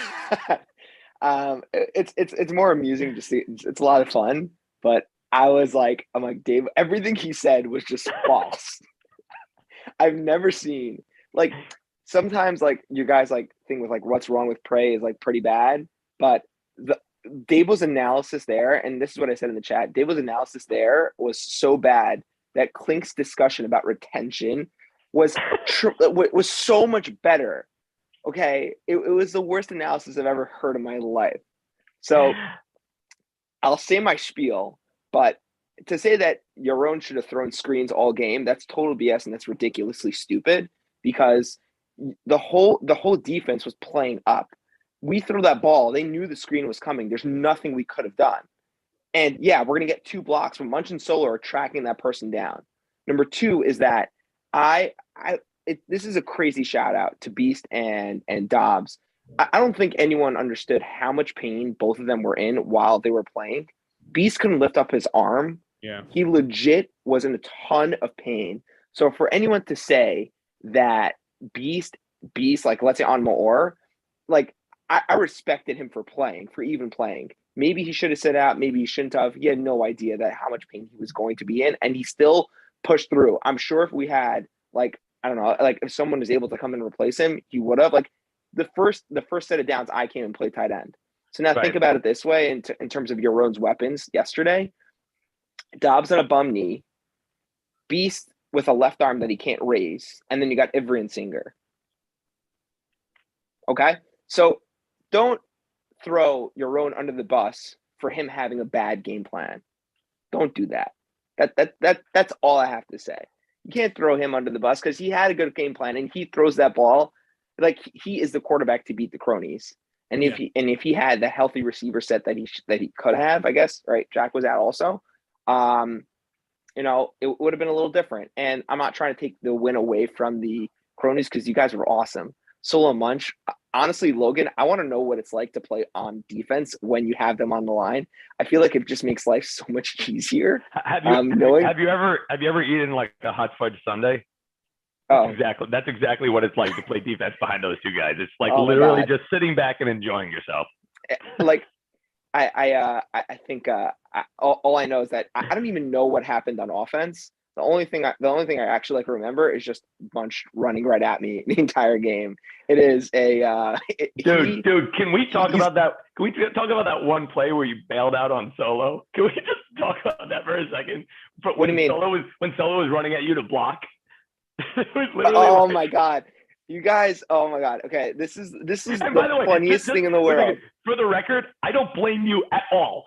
It's more amusing to see. It's a lot of fun, but I'm like Dave. Everything he said was just false. I've never seen sometimes you guys thing with what's wrong with Prey is pretty bad, but Dable's analysis there, and this is what I said in the chat, Dable's analysis there was so bad that Klink's discussion about retention was so much better. Okay, it was the worst analysis I've ever heard in my life. So I'll say my spiel, but to say that Yaron should have thrown screens all game, that's total BS, and that's ridiculously stupid because the whole defense was playing up. We threw that ball. They knew the screen was coming. There's nothing we could have done. And yeah, we're going to get 2 blocks when Munch and Solo are tracking that person down. Number 2 is that this is a crazy shout out to Beast and Dobbs. I don't think anyone understood how much pain both of them were in while they were playing. Beast couldn't lift up his arm. Yeah. He legit was in a ton of pain. So for anyone to say that Beast, let's say on Maor, I respected him for even playing. Maybe he should have sit out. Maybe he shouldn't have. He had no idea that how much pain he was going to be in, and he still pushed through. I'm sure if we had I don't know, if someone was able to come and replace him, he would have. The first set of downs, I came and played tight end. So now think about it this way in terms of Yaron's weapons yesterday. Dobbs on a bum knee, Beast with a left arm that he can't raise, and then you got Ivry and Singer. Okay? So don't throw Yaron under the bus for him having a bad game plan. Don't do that. That's all I have to say. You can't throw him under the bus because he had a good game plan and he throws that ball he is the quarterback to beat the cronies. And if he had the healthy receiver set that he could have, I guess, right? Jack was out also. It would have been a little different. And I'm not trying to take the win away from the cronies because you guys were awesome. Solo Munch, honestly, Logan, I want to know what it's like to play on defense when you have them on the line. I feel like it just makes life so much easier. Have you ever eaten a hot fudge sundae? Oh, That's exactly what it's like to play defense behind those two guys. It's literally just sitting back and enjoying yourself. I think all I know is that I don't even know what happened on offense. The only thing I actually like remember is just Bunch running right at me the entire game. It is a dude. Can we talk about that? Can we talk about that one play where you bailed out on Solo? Can we just talk about that for a second? But what do you mean? When Solo was running at you to block. Oh my god. You guys, oh my god. Okay, this is the funniest thing in the world. For the record, I don't blame you at all.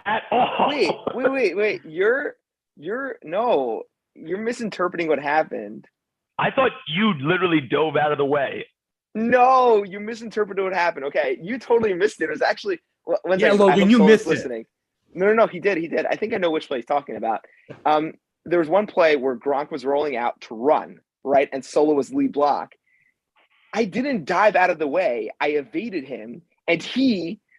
At all. Wait. You're misinterpreting what happened. I thought you literally dove out of the way. No, you misinterpreted what happened. Okay, you totally missed it. It was actually Logan, you missed it. No, he did. I think I know which play he's talking about. There was one play where Gronk was rolling out to run, right? And Solo was lead block. I didn't dive out of the way. I evaded him. And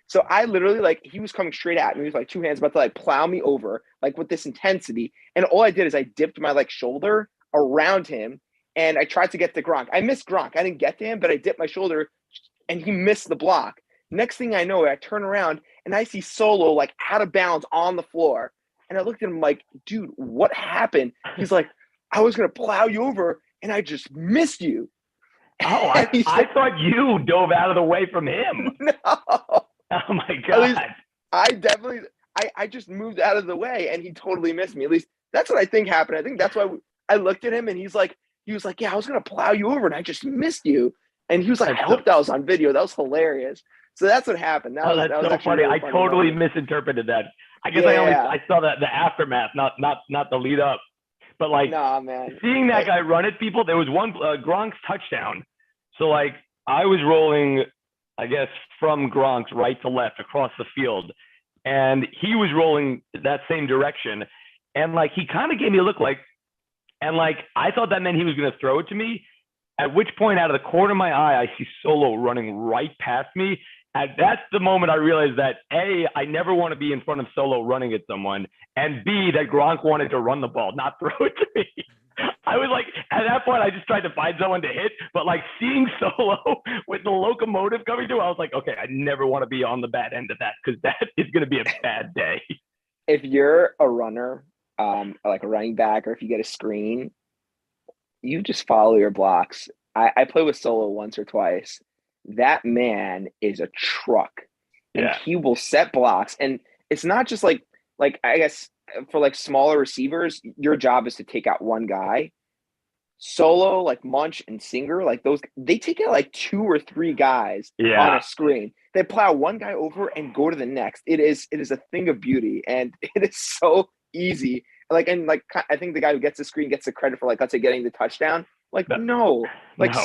so I literally, he was coming straight at me. He was like 2 hands about to plow me over, with this intensity. And all I did is I dipped my shoulder around him and I tried to get to Gronk. I missed Gronk. I didn't get to him, but I dipped my shoulder and he missed the block. Next thing I know, I turn around and I see Solo out of bounds on the floor. And I looked at him like, dude, what happened? He's like, I was going to plow you over and I just missed you. Oh, I thought you dove out of the way from him. No. Oh my god. I just moved out of the way and he totally missed me. At least that's what I think happened. I think that's why I looked at him and he was like, yeah, I was going to plow you over and I just missed you. And he was like, I hope that was on video. That was hilarious. So that's what happened. That was so funny. Really I totally misinterpreted that. I guess I saw that the aftermath, not the lead up. But nah, man. Seeing that guy run at people, there was one Gronk's touchdown. So I was rolling, I guess, from Gronk's right to left across the field, and he was rolling that same direction, and he kind of gave me a look and I thought that meant he was going to throw it to me. At which point, out of the corner of my eye, I see Solo running right past me. And that's the moment I realized that A, I never want to be in front of Solo running at someone, and B, that Gronk wanted to run the ball, not throw it to me. I was at that point, I just tried to find someone to hit, but seeing Solo with the locomotive coming through, I was like, okay, I never want to be on the bad end of that because that is going to be a bad day. If you're a runner, a running back, or if you get a screen, you just follow your blocks. I play with Solo once or twice. That man is a truck, and he will set blocks. And it's not just I guess for smaller receivers, your job is to take out one guy. Solo, Munch and Singer, those, they take out 2 or 3 guys on a screen. They plow one guy over and go to the next. It is a thing of beauty, and it is so easy. I think the guy who gets the screen gets the credit for let's say getting the touchdown. No.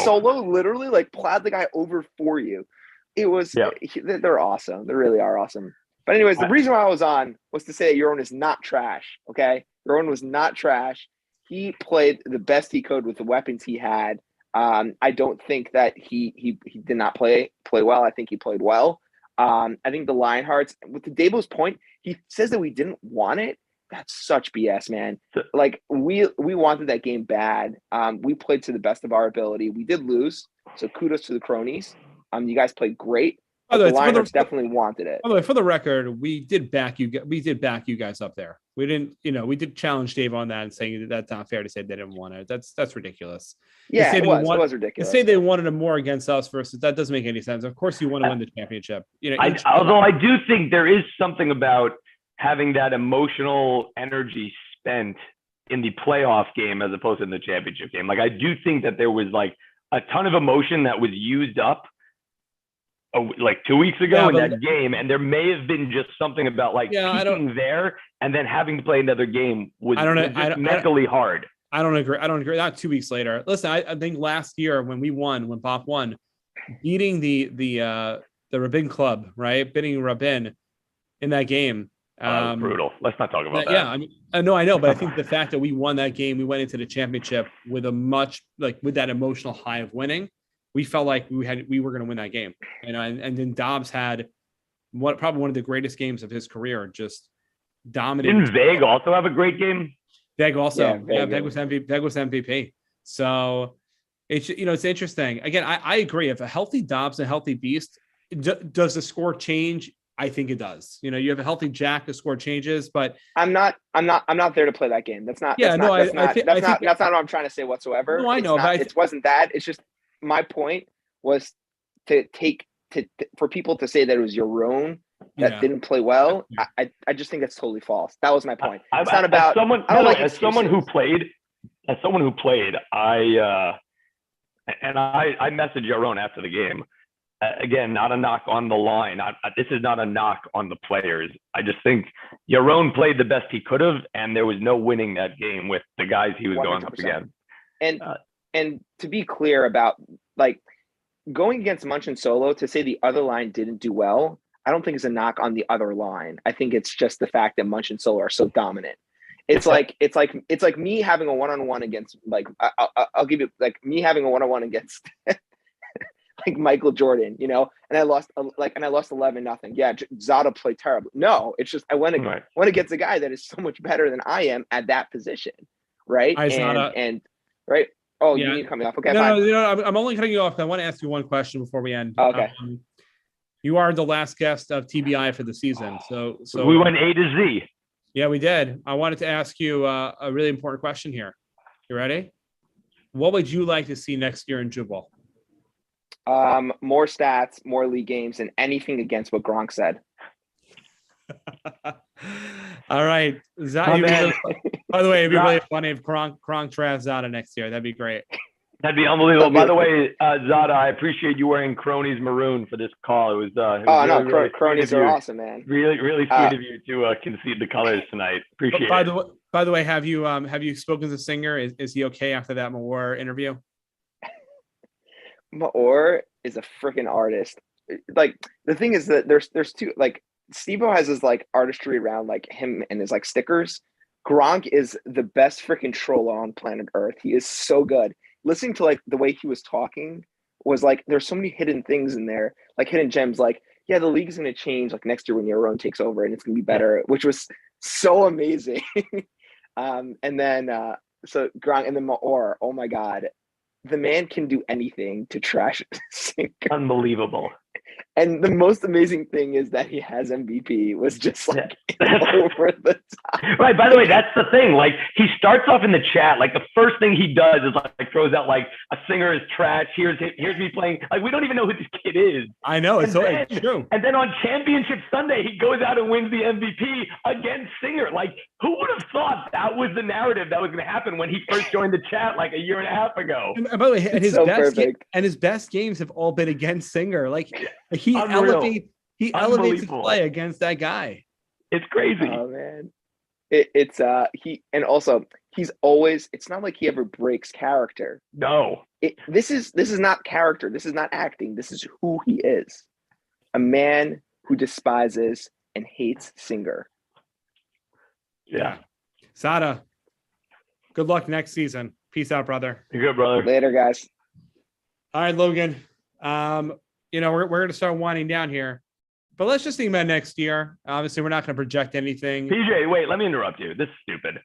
Solo literally plowed the guy over for you. It was they're awesome. They really are awesome. But anyways, the reason why I was on was to say Yaron is not trash. Okay, Yaron was not trash. He played the best he could with the weapons he had. I don't think that he did not play well. I think he played well. I think the Lionhearts, with the Dabo's point, he says that we didn't want it. That's such BS, man. We wanted that game bad. We played to the best of our ability. We did lose, so kudos to the cronies. You guys played great. The Lionhearts definitely wanted it. By the way, for the record, we did back you. We did back you guys up there. We didn't, we did challenge Dave on that and saying that that's not fair to say they didn't want it. That's ridiculous. Yeah, it was ridiculous. To say they wanted it more against us versus that doesn't make any sense. Of course, you want to win the championship. Although I do think there is something about having that emotional energy spent in the playoff game as opposed to in the championship game. I do think that there was a ton of emotion that was used up 2 weeks ago in that game, and there may have been just something about peaking there and then having to play another game was mentally hard. I don't agree. Not 2 weeks later. Listen, I think last year when Pop won, beating the Rabin club, right? Beating Rabin in that game. That was brutal. Let's not talk about that. Yeah, I know, but I think the fact that we won that game, we went into the championship with a much with that emotional high of winning. We felt like we were going to win that game, and then Dobbs had probably one of the greatest games of his career, just dominating. Didn't Veg also have a great game? Veg also, Veg was MVP. So it's it's interesting. Again, I agree. If a healthy Dobbs and a healthy Beast, does the score change? I think it does. You know, you have a healthy Jack to score changes, but I'm not there to play that game. That's not yeah, that's I think not what I'm trying to say whatsoever. no, I know, but It wasn't that. It's just my point was for people to say that it was Yaron that didn't play well. I just think that's totally false. That was my point. It's not about someone. I don't like as someone who played, I messaged Yaron after the game. Again, not a knock on the line. This is not a knock on the players. I just think Yaron played the best he could have, and there was no winning that game with the guys he was 100%. Going up against. And to be clear about like going against Munch and Solo, to say the other line didn't do well, I don't think it's a knock on the other line. I think it's just the fact that Munch and Solo are so dominant. It's like me having a one-on-one against like I'll give you like me having a one-on-one against like Michael Jordan, you know, and I lost 11-0. Yeah, Zada played terribly. No, it's just I went against a guy that is so much better than I am at that position, right? And right. Oh, you need to cut me off. Okay, fine. No, I'm only cutting you off. I want to ask you one question before we end. Okay. You are the last guest of TBI for the season, so we went A to Z. Yeah, we did. I wanted to ask you a really important question here. You ready? What would you like to see next year in Jewball? More stats, more league games, and anything against what Gronk said. All right. By the way, it'd be really funny if Gronk drafts Zada next year. That'd be great. That'd be unbelievable. By the way, Zada, I appreciate you wearing Cronies maroon for this call. It was really Cronies are awesome, man. Really sweet of you to concede the colors tonight. Appreciate it. By the way, have you spoken to Singer? Is he okay after that Maor interview? Maor is a freaking artist. Like the thing is that there's two, like Steve-O has his like artistry around like him and his like stickers. Gronk is the best freaking troll on planet Earth. He is so good. Listening to like the way he was talking was like there's so many hidden things in there, like hidden gems. Like, yeah, the league's gonna change like next year when Yaron takes over and it's gonna be better, which was so amazing. And then so Gronk and then Maor, oh my god. The man can do anything to trash Singer. Unbelievable. And the most amazing thing is that he has MVP was just like over the top. Right. By the way, that's the thing. Like he starts off in the chat. Like the first thing he does is like throws out like a Singer is trash. Here's me playing. Like we don't even know who this kid is. I know it's true. And then on Championship Sunday, he goes out and wins the MVP against Singer. Like who would have thought that was the narrative that was going to happen when he first joined the chat like a year and a half ago? And by the way, his best games have all been against Singer. Like he elevates his play against that guy. It's crazy. Oh man. He's always, it's not like he ever breaks character. No. This is not character. This is not acting. This is who he is. A man who despises and hates Singer. Yeah. Sada, good luck next season. Peace out, brother. You're good, brother. Later, guys. All right, Logan. We're going to start winding down here, but let's just think about next year. Obviously, we're not going to project anything. PJ, wait, let me interrupt you. This is stupid.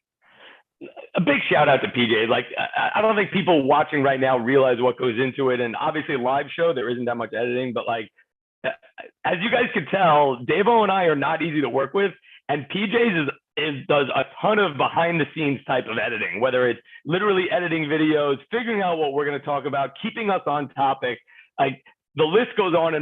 A big shout out to PJ. Like, I don't think people watching right now realize what goes into it. And obviously, live show, there isn't that much editing, but like, as you guys could tell, Davo and I are not easy to work with. And PJ's does a ton of behind the scenes type of editing, whether it's literally editing videos, figuring out what we're going to talk about, keeping us on topic. Like the list goes on.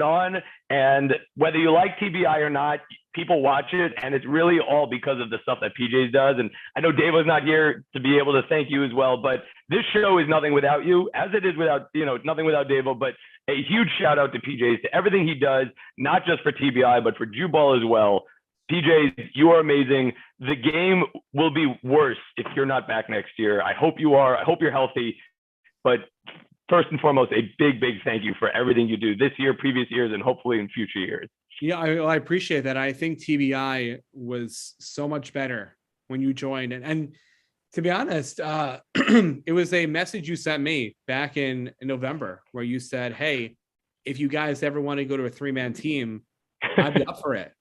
And whether you like TBI or not, people watch it. And it's really all because of the stuff that PJ's does. And I know Davo's not here to be able to thank you as well, but this show is nothing without you, as it is without, nothing without Davo, but a huge shout out to PJ's, to everything he does, not just for TBI, but for Jewball as well. PJ, you are amazing. The game will be worse if you're not back next year. I hope you are. I hope you're healthy. But first and foremost, a big, big thank you for everything you do this year, previous years, and hopefully in future years. Yeah, I appreciate that. I think TBI was so much better when you joined. And to be honest, it was a message you sent me back in November where you said, hey, if you guys ever want to go to a 3-man team, I'd be up for it.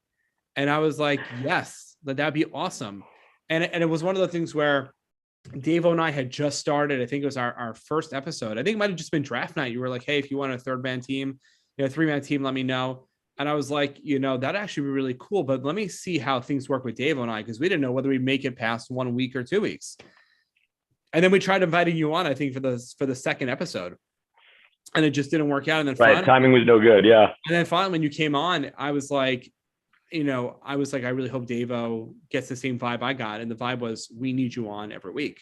And I was like, yes, that'd be awesome. And it was one of the things where Davo and I had just started. I think it was our first episode. I think it might have just been draft night. You were like, hey, if you want a 3-man team, 3-man team, let me know. And I was like, that actually be really cool. But let me see how things work with Dave and I, because we didn't know whether we make it past 1 week or 2 weeks. And then we tried inviting you on, I think, for the second episode. And it just didn't work out. And then Right. Timing was no good. Yeah. And then finally, when you came on, I was like, I really hope Davo gets the same vibe I got. And the vibe was, we need you on every week.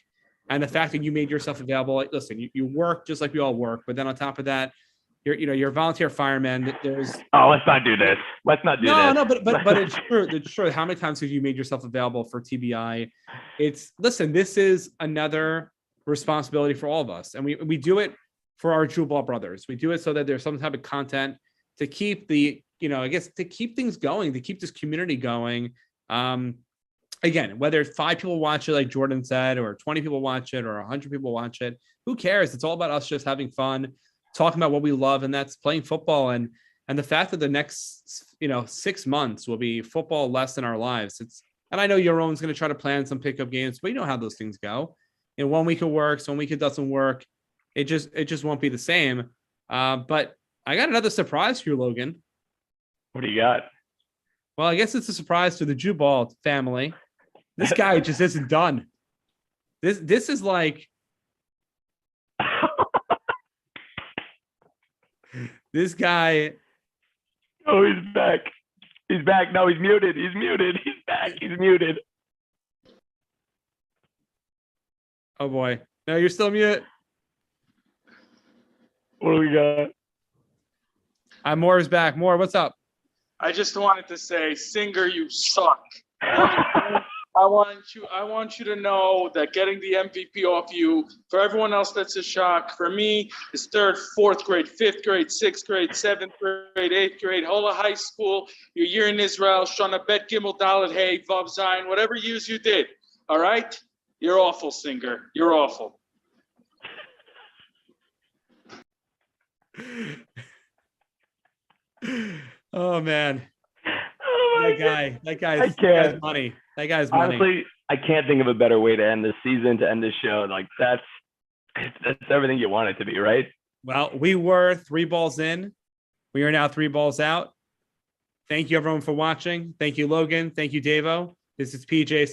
And the fact that you made yourself available, like, listen, you work just like we all work. But then on top of that, you're a volunteer fireman. Let's not do this. Let's not do this. No, but it's true. It's true. How many times have you made yourself available for TBI? This is another responsibility for all of us. And we do it for our Jewball brothers. We do it so that there's some type of content to keep to keep things going, to keep this community going. Again, whether 5 people watch it, like Jordan said, or 20 people watch it, or 100 people watch it, who cares? It's all about us just having fun, talking about what we love, and that's playing football. And the fact that the next 6 months will be football less in our lives. And I know Yaron's going to try to plan some pickup games, but you know how those things go. 1 week it works, 1 week it doesn't work. It just won't be the same. But I got another surprise for you, Logan. What do you got? Well, I guess it's a surprise to the Jewball family. This guy just isn't done. This is like this guy. Oh, he's back. He's back. No, he's muted. He's muted. He's back. He's muted. Oh boy. No, you're still mute. What do we got? Moore is back. Moore, what's up? I just wanted to say, Singer, you suck. I want you to know that getting the MVP off you, for everyone else that's a shock. For me, it's 3rd, 4th grade, 5th grade, 6th grade, 7th grade, 8th grade, whole of high school, your year in Israel, Shana Bet Gimel Dalet Hey, Vav Zayin, whatever years you did. All right? You're awful, Singer. You're awful. Oh man. Oh, that guy's money. That guy's money. Honestly, I can't think of a better way to end this season, to end this show. Like that's everything you want it to be, right? Well, we were 3 balls in. We are now 3 balls out. Thank you everyone for watching. Thank you, Logan. Thank you, Davo. This is PJ